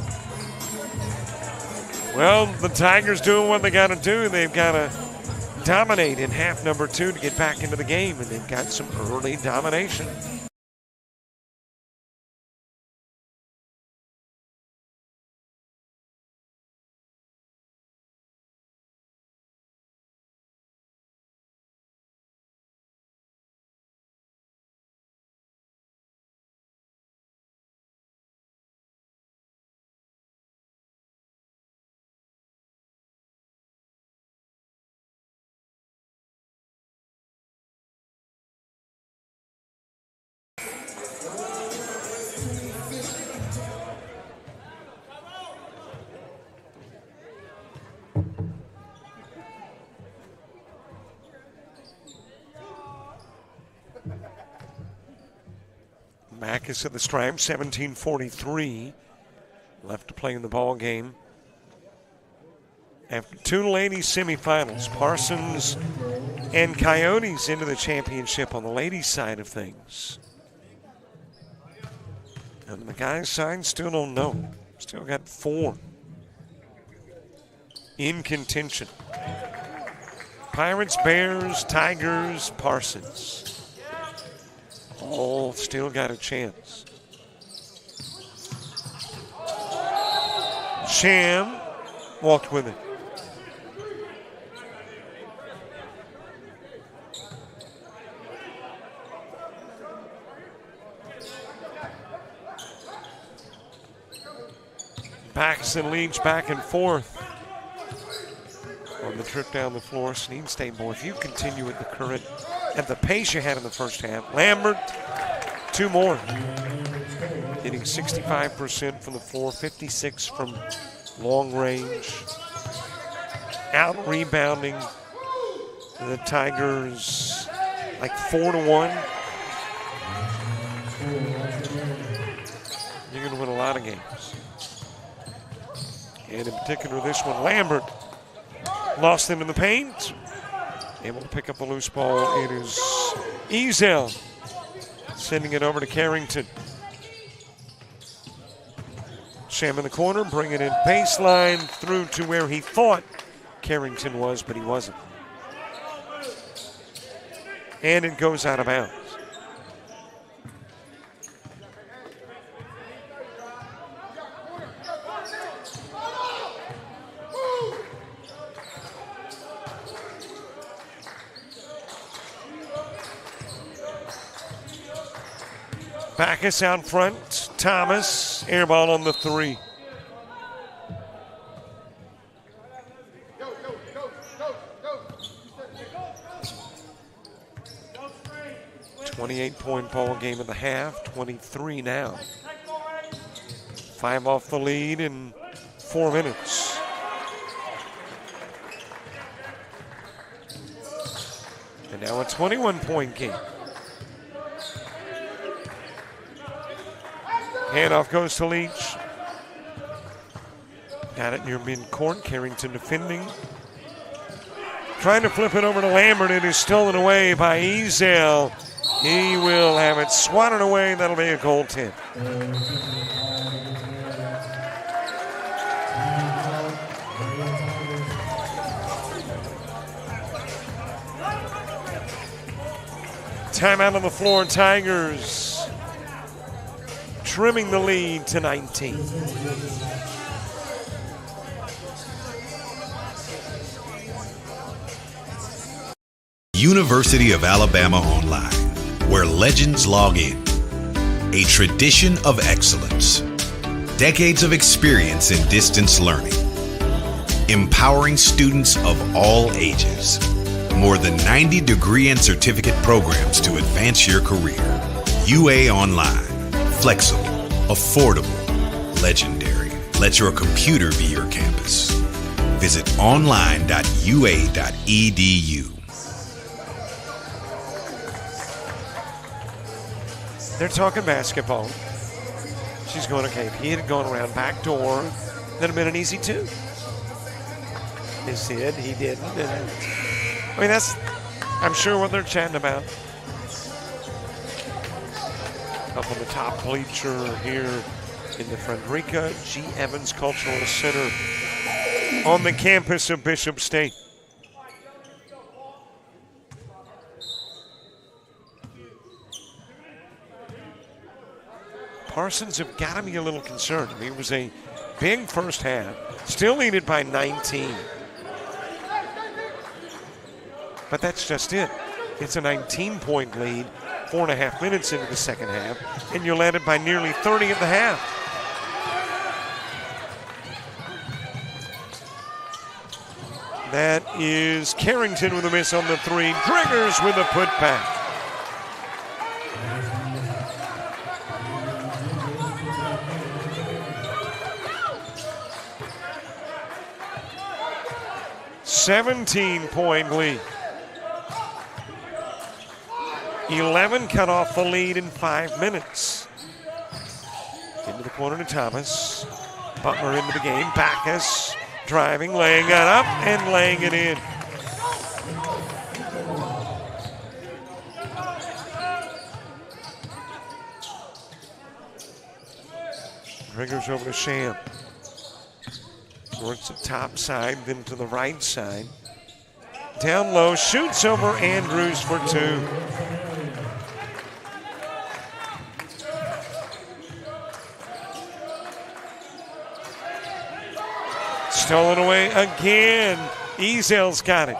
Well, the Tigers doing what they got to do. They've got to dominate in half number 2 to get back into the game, and they've got some early domination. Backus at the stripe, 17:43 left to play in the ball game. After two ladies semifinals, Parsons and Coyotes into the championship on the ladies' side of things. And the guys' side still don't know. Still got 4 in contention. Pirates, Bears, Tigers, Parsons. All still got a chance. Sham walked with it. Backs and Leach back and forth on the trip down the floor. Snead State, boy, if you continue at the pace you had in the first half. Lambert, 2 more. Hitting 65% from the floor, 56 from long range. Out rebounding the Tigers like 4-1. You're going to win a lot of games. And in particular, this one, Lambert lost into the paint. Able to pick up a loose ball. It is Ezel sending it over to Carrington. Sham in the corner, bringing it baseline through to where he thought Carrington was, but he wasn't. And it goes out of bounds. Backus out front. Thomas, air ball on the 3. .28 ball game of the half, 23 now. 5 off the lead in 4 minutes. And now a 21-point game. Handoff goes to Leach. Got it near midcourt. Carrington defending. Trying to flip it over to Lambert. It is stolen away by Ezel. He will have it swatted away. That'll be a goaltend. Timeout on the floor. Tigers trimming the lead to 19. University of Alabama Online, where legends log in. A tradition of excellence. Decades of experience in distance learning. Empowering students of all ages. More than 90 degree and certificate programs to advance your career. UA Online. Flexible, affordable, legendary. Let your computer be your campus. Visit online.ua.edu. They're talking basketball. She's going, okay, if he had gone around back door, that'd have been an easy 2. They said he didn't. And, I mean, that's, I'm sure, what they're chatting about. Up on the top bleacher here in the Frederica G. Evans Cultural Center on the campus of Bishop State. Parsons have got to be a little concerned. I mean, it was a big first half, still leaded by 19. But that's just it. It's a 19-point lead. 4.5 minutes into the second half, and you're led by nearly 30 at the half. That is Carrington with a miss on the 3. Driggers with a putback. $17-point lead. 11 cut off the lead in 5 minutes. corner to Thomas. Butler into the game. Backus driving, laying it up, and laying it in. Triggers over to Sham. Works the top side, then to the right side. Down low, shoots over Andrews for two. Stolen away again. Ezel's got it.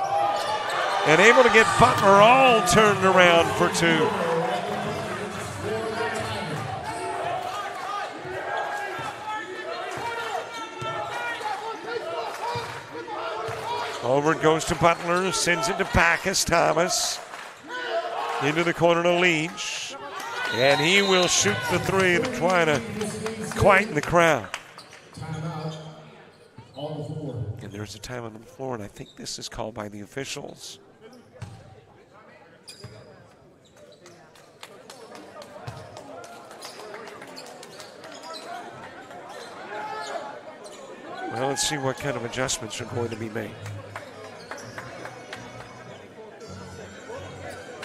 And able to get Butler all turned around for two. Over it goes to Butler, sends it to Backus. Thomas into the corner to Leach. And he will shoot the three to try to quieten the crowd. And there's a time on the floor, and I think this is called by the officials. Well, let's see what kind of adjustments are going to be made.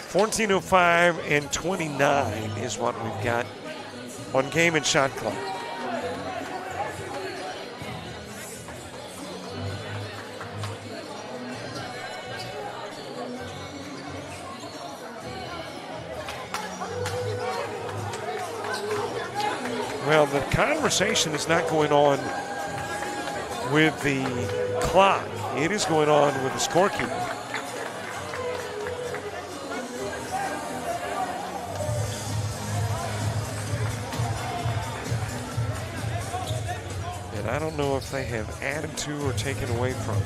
14:05 and 29 is what we've got on game and shot clock. Well, the conversation is not going on with the clock. It is going on with the scorekeeper. And I don't know if they have added to or taken away from.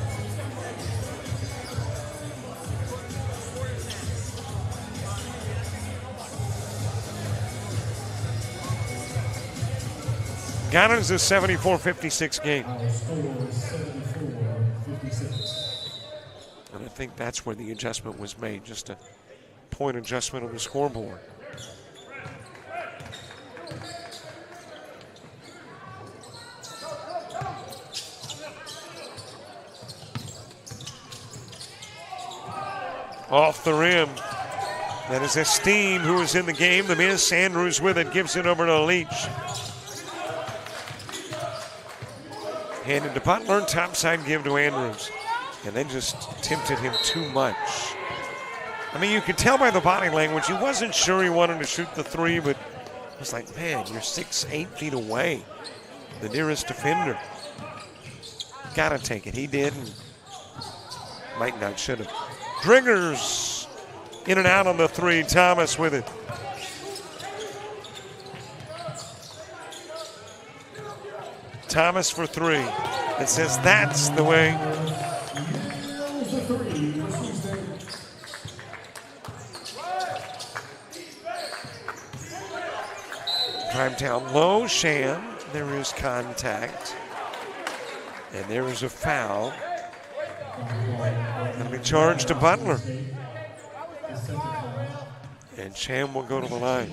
Ghana is a 74-56 game. Our score is 74-56. And I think that's where the adjustment was made, just a point adjustment on the scoreboard. Off the rim. That is Esteem who is in the game. The miss. Andrews with it, gives it over to Leach. Handed to Butler, topside give to Andrews. And then just tempted him too much. I mean, you could tell by the body language, he wasn't sure he wanted to shoot the three, but it was like, man, you're 6-8 feet away. The nearest defender. Gotta take it. He did, and might not, should have. Driggers in and out on the three. Thomas with it. Thomas for three. It says that's the way. Drive down low, Sham. There is contact. And there is a foul. Going to be charged to Butler. And Sham will go to the line.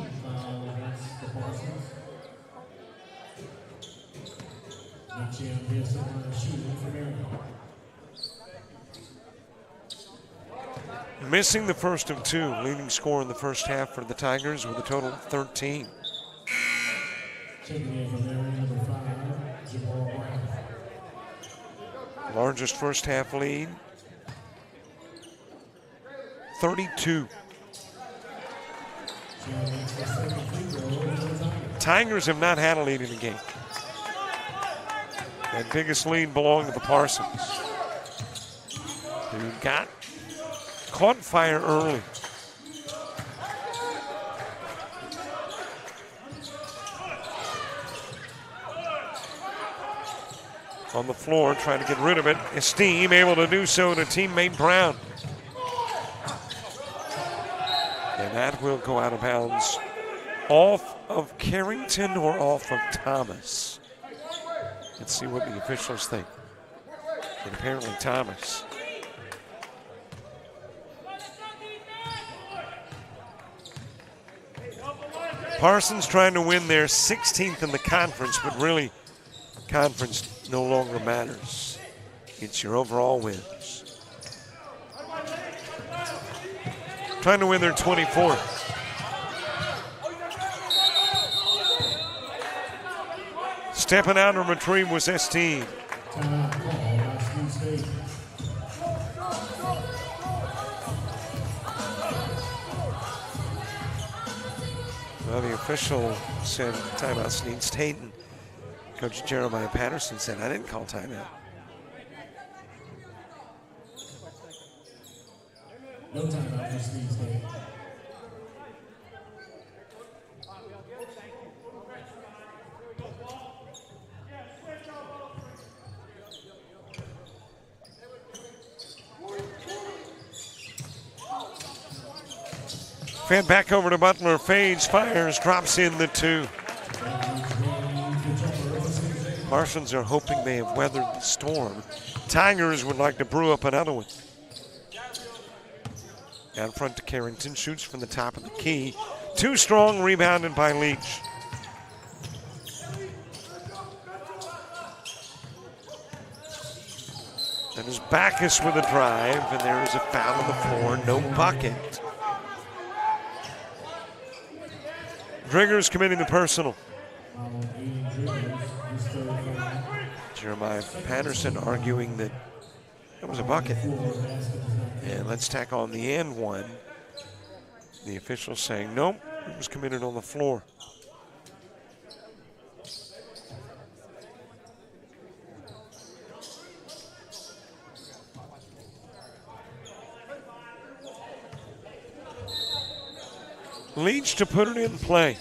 Missing the first of two, leading scorer in the first half for the Tigers with a total of 13. Largest first half lead, 32. Tigers have not had a lead in the game. That biggest lead belonged to the Parsons, who caught fire early. On the floor, trying to get rid of it. Esteem able to do so to teammate Brown. And that will go out of bounds. Off of Carrington or off of Thomas? Let's see what the officials think. And apparently Thomas. Parsons trying to win their 16th in the conference, but really, conference no longer matters. It's your overall wins. Trying to win their 24th. Stepping out and retrieve was Snead. Well, the official said timeout Snead State, and Coach Jeremiah Patterson said, I didn't call timeout. No timeout for Snead State. Fed back over to Butler, fades, fires, drops in the 2. Parsons are hoping they have weathered the storm. Tigers would like to brew up another one. Down front to Carrington, shoots from the top of the key. Too strong, rebounded by Leach. That is Backus with a drive, and there is a foul on the floor, no bucket. Driggers committing the personal. Jeremiah Patterson arguing that was a bucket. And let's tack on the and one. The official saying, nope, it was committed on the floor. Leach to put it in play.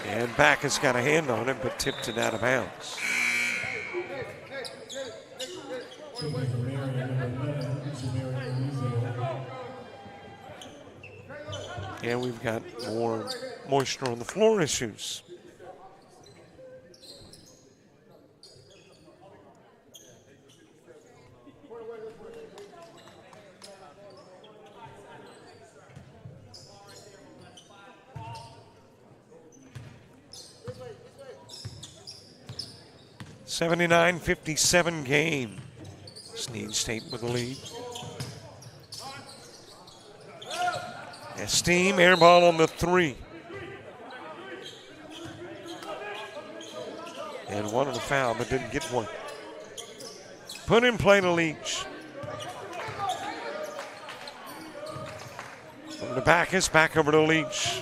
And Backus got a hand on it, but tipped it out of bounds. And we've got more moisture on the floor issues. (79-57) game. Snead State with the lead. Esteem, air ball on the 3. And wanted a foul, but didn't get one. Put in play to Leach. Over to Backus, back over to Leach.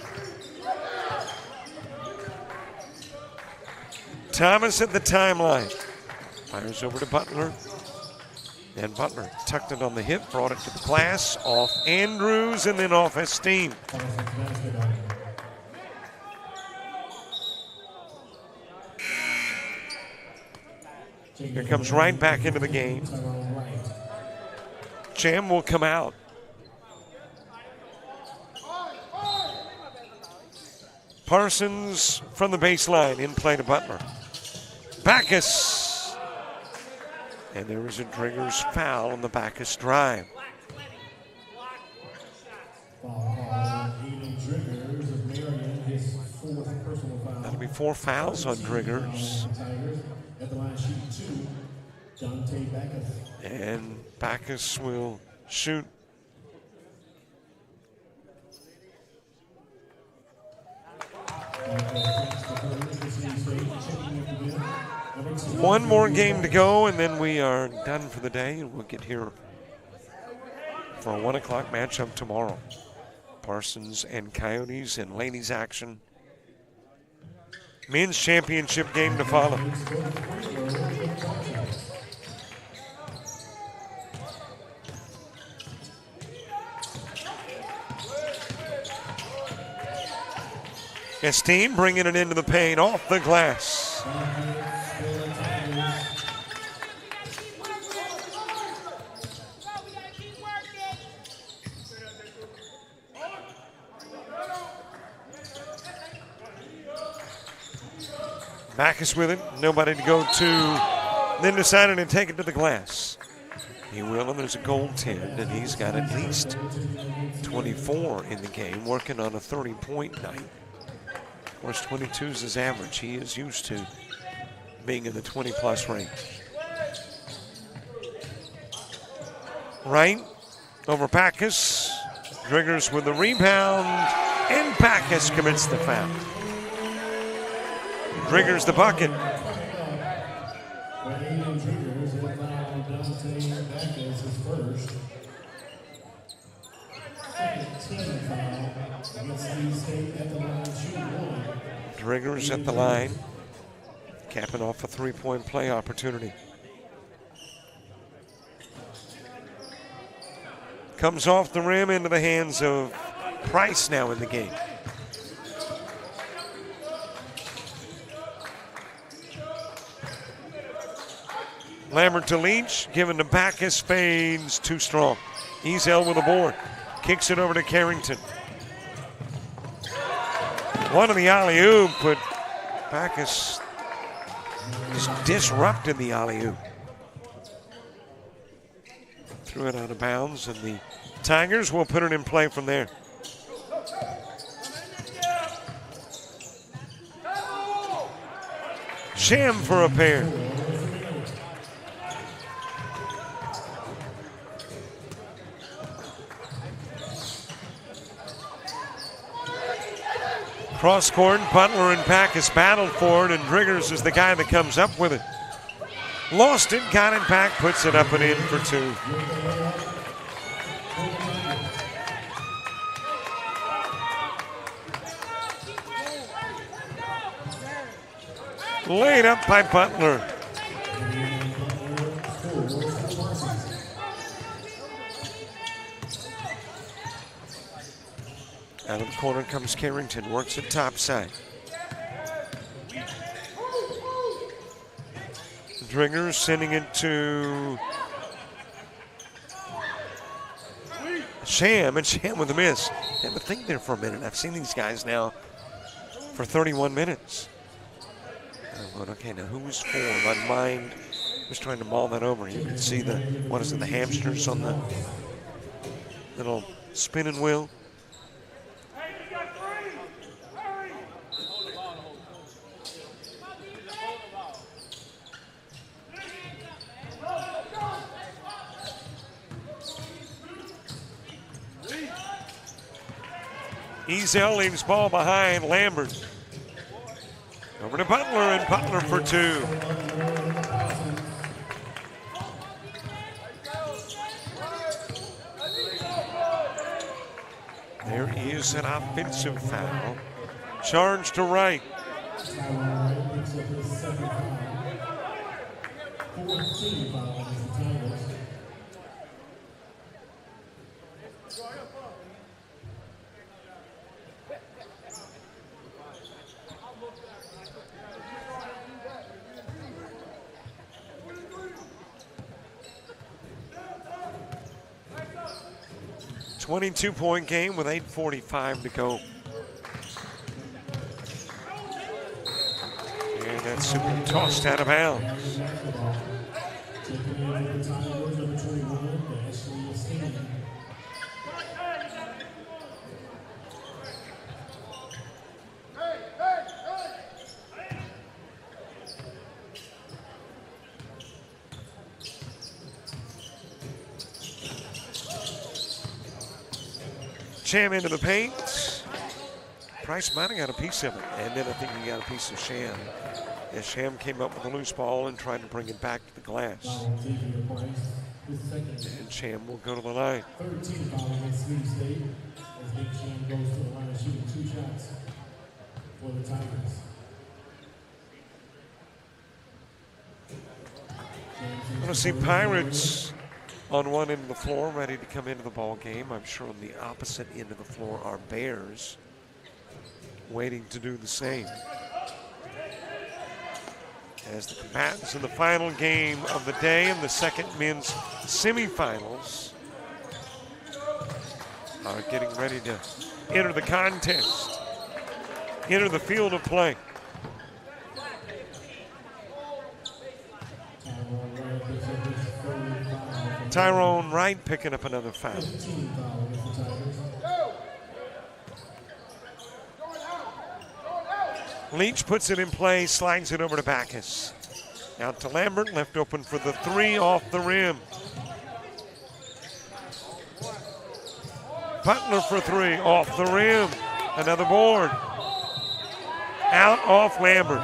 Thomas at the timeline. Fires over to Butler. And Butler tucked it on the hip, brought it to the glass, off Andrews, and then off Esteem. Here comes Wright back into the game. Jam will come out. Parsons from the baseline, in play to Butler. Backus. And there was a Driggers foul on the Backus drive. That'll be 4 fouls on Driggers. And Backus will shoot. One more game to go, and then we are done for the day, and we'll get here for a 1 o'clock matchup tomorrow. Parsons and Coyotes in ladies action. Men's championship game to follow. Esteem bringing it into the paint, off the glass. Backus with it, nobody to go to, then decided to take it to the glass. He will, and there's a goaltend, and he's got at least 24 in the game, working on a 30-point night. Of course, 22 is his average. He is used to being in the 20-plus range. Right over Backus. Driggers with the rebound, and Backus commits the foul. Driggers the bucket. Driggers at the line, capping off a three-point play opportunity. Comes off the rim into the hands of Price now in the game. Lambert to Leach, given to Backus, fades too strong. Ezel with a board, kicks it over to Carrington. One of the alley-oop, but Backus just disrupted the alley-oop. Threw it out of bounds, and the Tigers will put it in play from there. Sham for a pair. Cross court, Butler and Backus battled for it, and Driggers is the guy that comes up with it. Lost it, got it back, puts it up and in for two. Laid up by Butler. Out of the corner comes Carrington, works it topside. Driggers sending it to Sham, and Sham with a miss. Had to think there for a minute. I've seen these guys now for 31 minutes. I went, okay, now who's for? My mind was trying to mull that over. You can see the, what is it, the hamsters on the little spinning wheel. Ezel leaves ball behind Lambert. Over to Butler, and Butler for two. There is an offensive foul. Charge to right. .2-point game with 8:45 to go. And that's simply tossed out of bounds. Sham into the paint. Price might have got a piece of it, and then I think he got a piece of Sham. As Sham came up with a loose ball and tried to bring it back to the glass. And Sham will go to the line. 13 foul against Snead State as Big Sham goes to the line shooting 2 shots for the Tigers. I'm going to see Pirates on one end of the floor, ready to come into the ball game. I'm sure on the opposite end of the floor are Bears, waiting to do the same. As the combatants in the final game of the day in the second men's semifinals are getting ready to enter the contest, enter the field of play. Tyrone Wright picking up another foul. 15 foul against the Tigers. Leach puts it in play, slides it over to Backus. Out to Lambert, left open for the three off the rim. Butler for three, off the rim. Another board. Out off Lambert.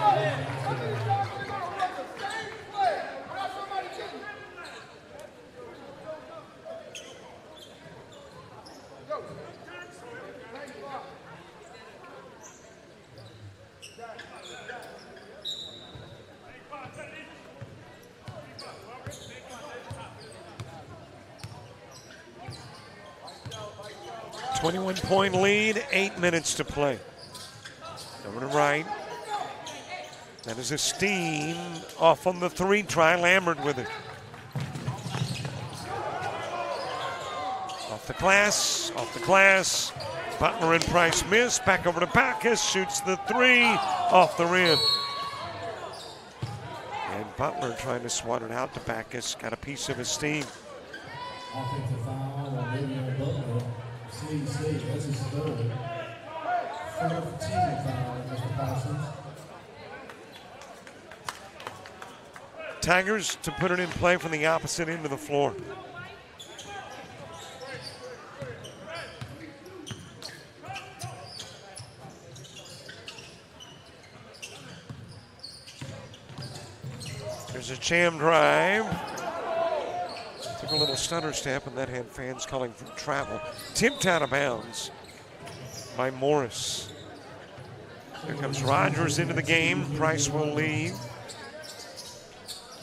Point lead, 8 minutes to play. Over to Wright. That is a Steen off on the three try. Lambert with it. Off the glass. Butler and Price miss. Back over to Backus. Shoots the three off the rim. And Butler trying to swat it out to Backus. Got a piece of his steam. Offensive foul on Le'Veon Butler. Snead, that's his third. 14 foul against the Parsons. Tigers to put it in play from the opposite end of the floor. There's a jam drive. Took a little stutter step, and that had fans calling for travel. Tipped out of bounds by Morris. Here comes Rogers into the game. Price will leave.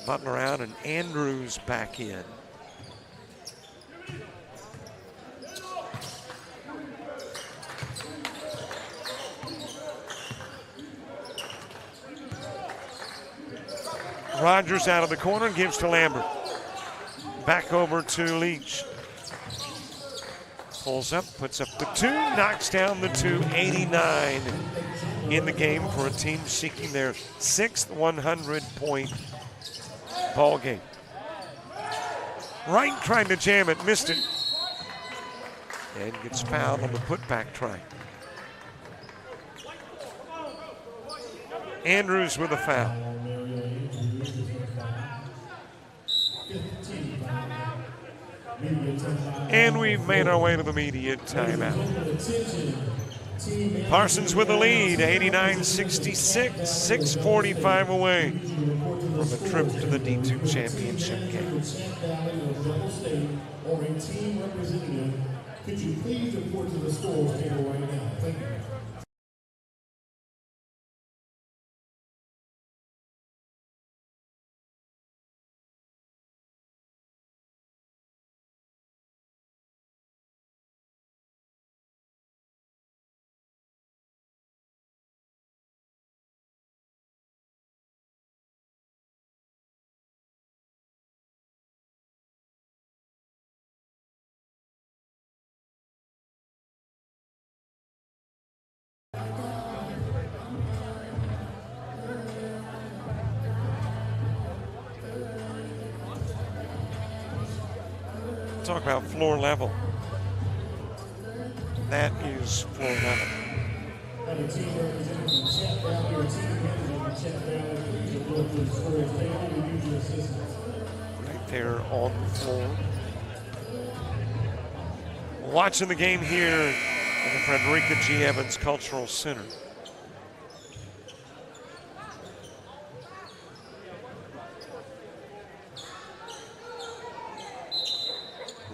Butler out, and Andrews back in. Rogers out of the corner, gives to Lambert. Back over to Leach. Pulls up, puts up the two, knocks down the two. 89 in the game for a team seeking their 6th 100-point ball game. Wright trying to jam it, missed it. And gets fouled on the putback try. Andrews with a foul. And we've made our way to the media timeout. Parsons with the lead, 89-66, 6:45 away from a trip to the D2 championship game. Or a team representative, could you please report to the scores table right now? Thank you. Talk about floor level. That is floor level. Right there on the floor. Watching the game here at the Frederica G. Evans Cultural Center.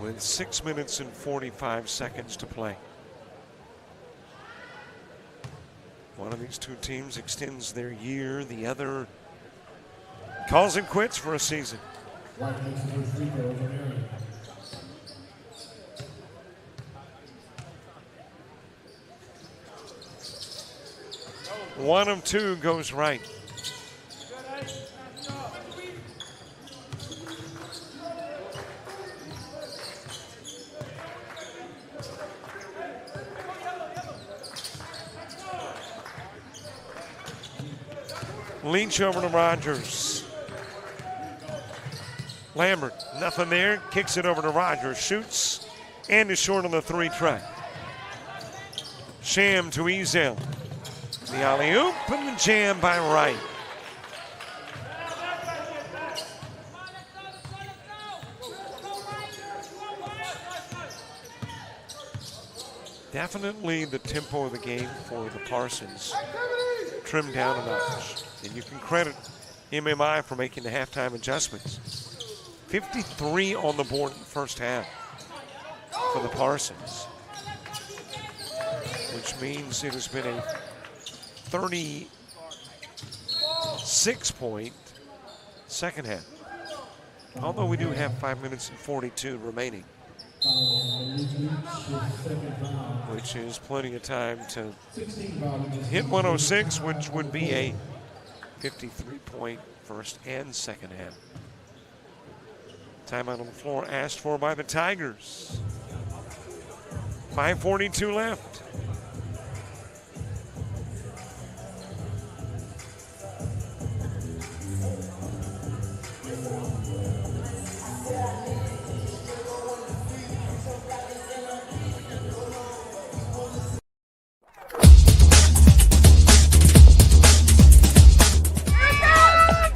With 6 minutes and 45 seconds to play. One of these two teams extends their year, the other calls it quits for a season. One of two goes right. Leach over to Rogers. Lambert, nothing there. Kicks it over to Rogers. Shoots and is short on the 3 try. Sham to Ezel. The alley-oop and the jam by Wright. Definitely the tempo of the game for the Parsons trimmed down a notch. And you can credit MMI for making the halftime adjustments. 53 on the board in the first half for the Parsons, which means it has been a 36-point second half. Although we do have 5 minutes and 42 remaining, which is plenty of time to hit 106, which would be a 53-point first and second half. Timeout on the floor asked for by the Tigers. 5:42 left.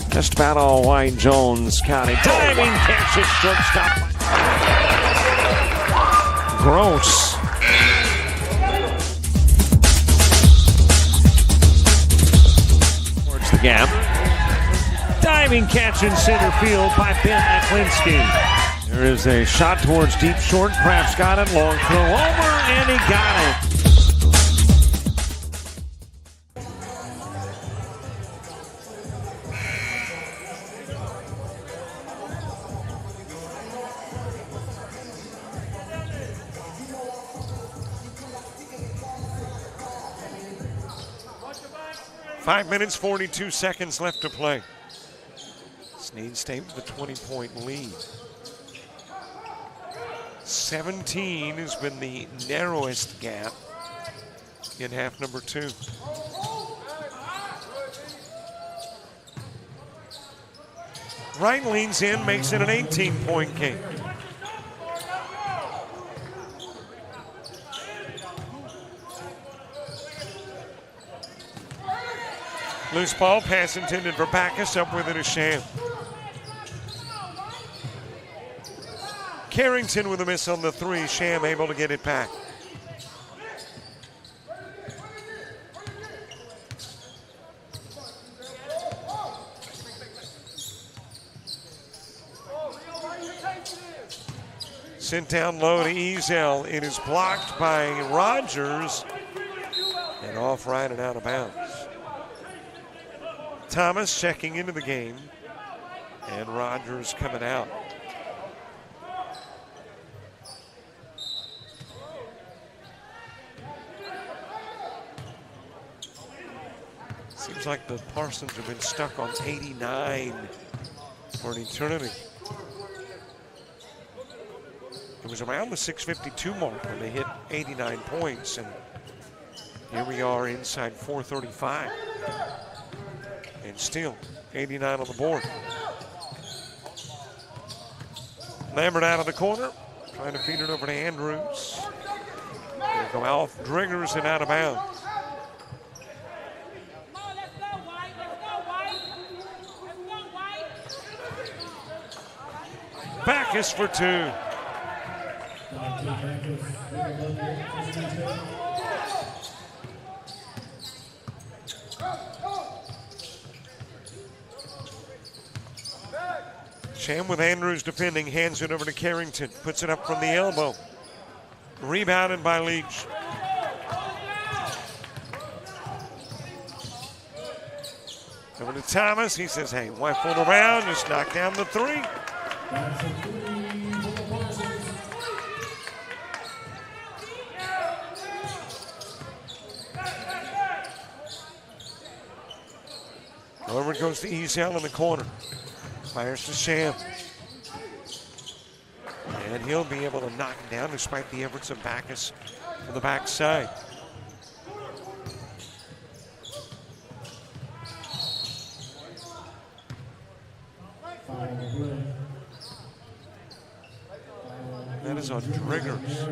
Just about all Wayne Jones County. Diving catch it, shortstop. Gross. Towards the gap. Diving catch in center field by Ben Aklinski. There is a shot towards deep short. Kraft's got it. Long throw over, and he got it. Five minutes, 42 seconds left to play. Snead stayed with a 20-point lead. 17 has been the narrowest gap in half number 2. Wright leans in, makes it an 18-point game. Loose ball, pass intended for Backus, up with it is Sham. Carrington with a miss on the 3, Sham able to get it back. Sent down low to Ezel. It is blocked by Rogers and off right and out of bounds. Thomas checking into the game, and Rogers coming out. Seems like the Parsons have been stuck on 89 for an eternity. It was around the 652 mark when they hit 89 points, and here we are inside 435. And still 89 on the board. Lambert out of the corner, trying to feed it over to Andrews. It'll go off Driggers and out of bounds. Backus for 2. Sham with Andrews defending, hands it over to Carrington, puts it up from the elbow. Rebounded by Leach. Over to Thomas, he says, hey, why fool around, just knock down the 3. Over it goes to Ezel in the corner. Fires to Sham. And he'll be able to knock it down despite the efforts of Backus from the backside. That is on Driggers.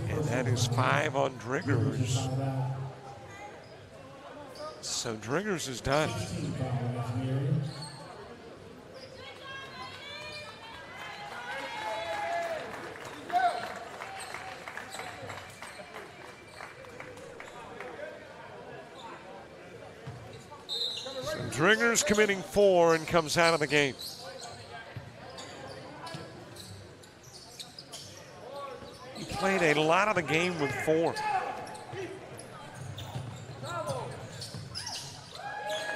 And that is 5 on Driggers. So Driggers is done. So Driggers committing 4 and comes out of the game. He played a lot of the game with 4.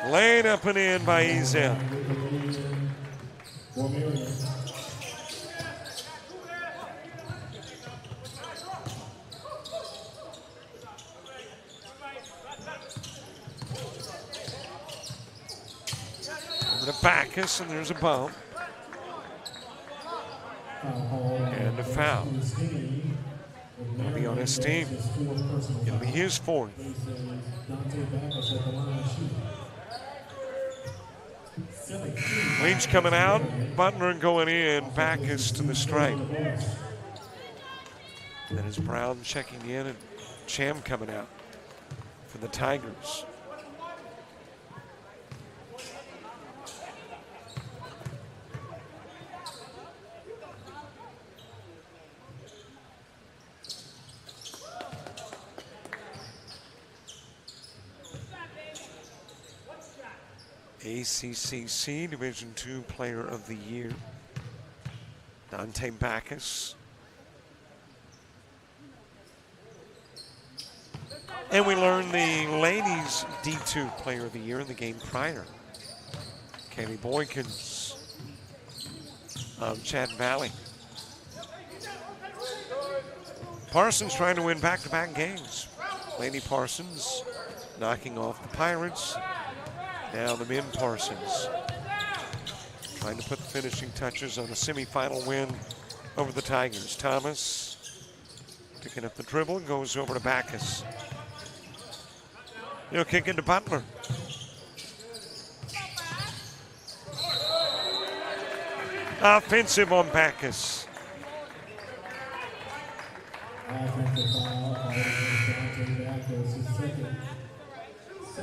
Laid up and in by Ezel. Over to Backus, and there's a bump. And a foul. It'll be on Esteem. It'll be his 4th. Leach coming out, Butler going in, Backus to the stripe. Then is Brown checking in and Cham coming out for the Tigers. ACCC Division II Player of the Year, Dante Backus. And we learned the ladies D2 Player of the Year in the game prior. Kaylee Boykins of Chad Valley. Parsons trying to win back-to-back games. Lady Parsons knocking off the Pirates. Now the men Parsons trying to put the finishing touches on a semifinal win over the Tigers. Thomas picking up the dribble and goes over to Backus. He'll kick into Butler. Offensive on Backus.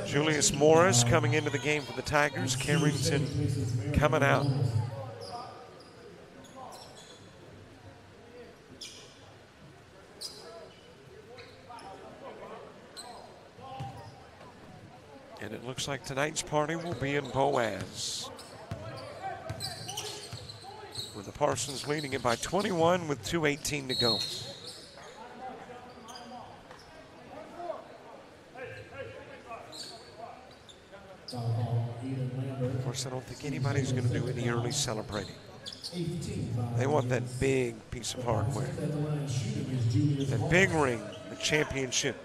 Julius Morris coming into the game for the Tigers. Carrington coming out. And it looks like tonight's party will be in Boaz, with the Parsons leading it by 21 with 2:18 to go. Of course, I don't think anybody's going to do any early celebrating. They want that big piece of hardware, that big ring, the championship.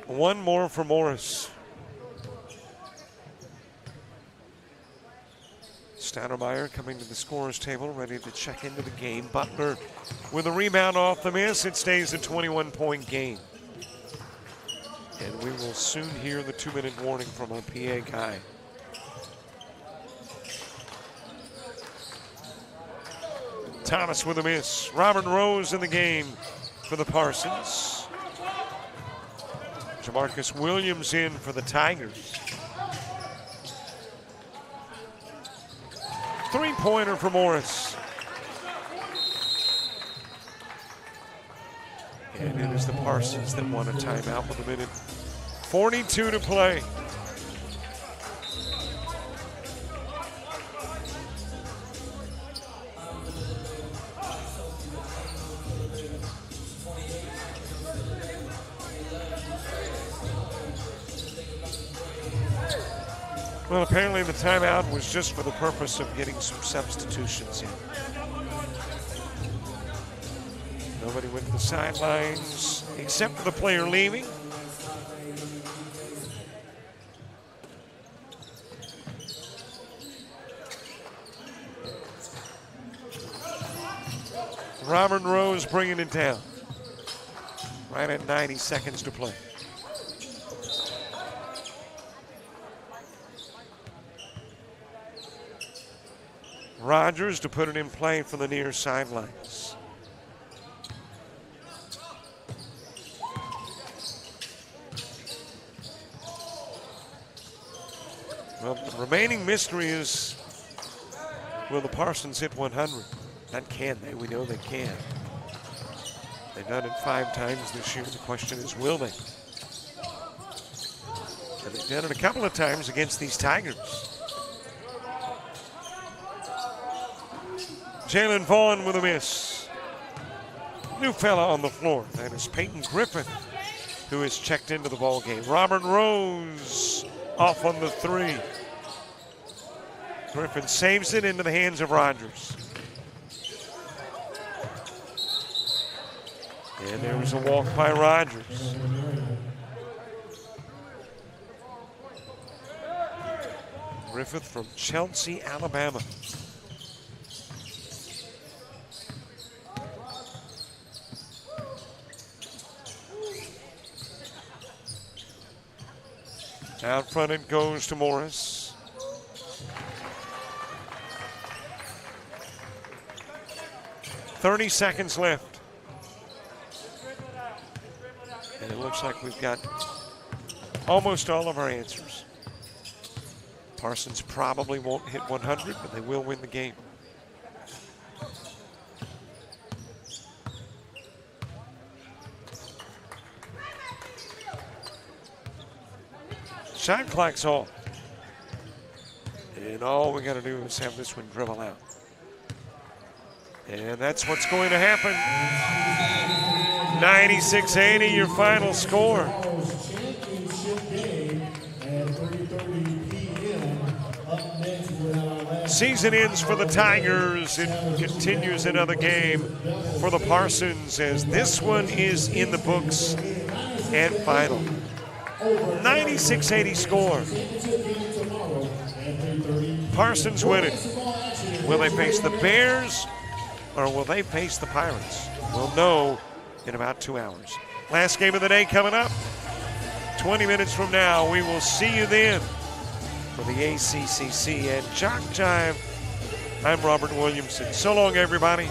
One more for Morris. Stoudemire coming to the scorer's table, ready to check into the game. Butler with a rebound off the miss. It stays a 21-point game. And we will soon hear the 2-minute warning from our PA guy. Thomas with a miss. Robert Rose in the game for the Parsons. Jamarcus Williams in for the Tigers. Three-pointer for Morris. And it is the Parsons that won a timeout with 1:42 to play. Well, apparently the timeout was just for the purpose of getting some substitutions in. Nobody went to the sidelines except for the player leaving. Robert Rose bringing it down. Right at 90 seconds to play. Rogers to put it in play from the near sidelines. Well, the remaining mystery is, will the Parsons hit 100? Not can they, we know they can. They've done it 5 times this year. The question is, will they? And they've done it a couple of times against these Tigers. Jalen Vaughn with a miss. New fella on the floor. That is Peyton Griffith, who has checked into the ball game. Robert Rose off on the 3. Griffith saves it into the hands of Rogers. And there was a walk by Rogers. Griffith from Chelsea, Alabama. Out front it goes to Morris. $30 left. And it looks like we've got almost all of our answers. Parsons probably won't hit 100, but they will win the game. Shot clock's off. And all we got to do is have this one dribble out. And that's what's going to happen. 96-80, your final score. Season ends for the Tigers. It continues another game for the Parsons as this one is in the books and final. 96-80 score. Parsons winning. Will they face the Bears or will they face the Pirates? We'll know in about 2 hours. Last game of the day coming up. 20 minutes from now, we will see you then for the ACCC and JockJive. I'm Robert Williamson. So long, everybody.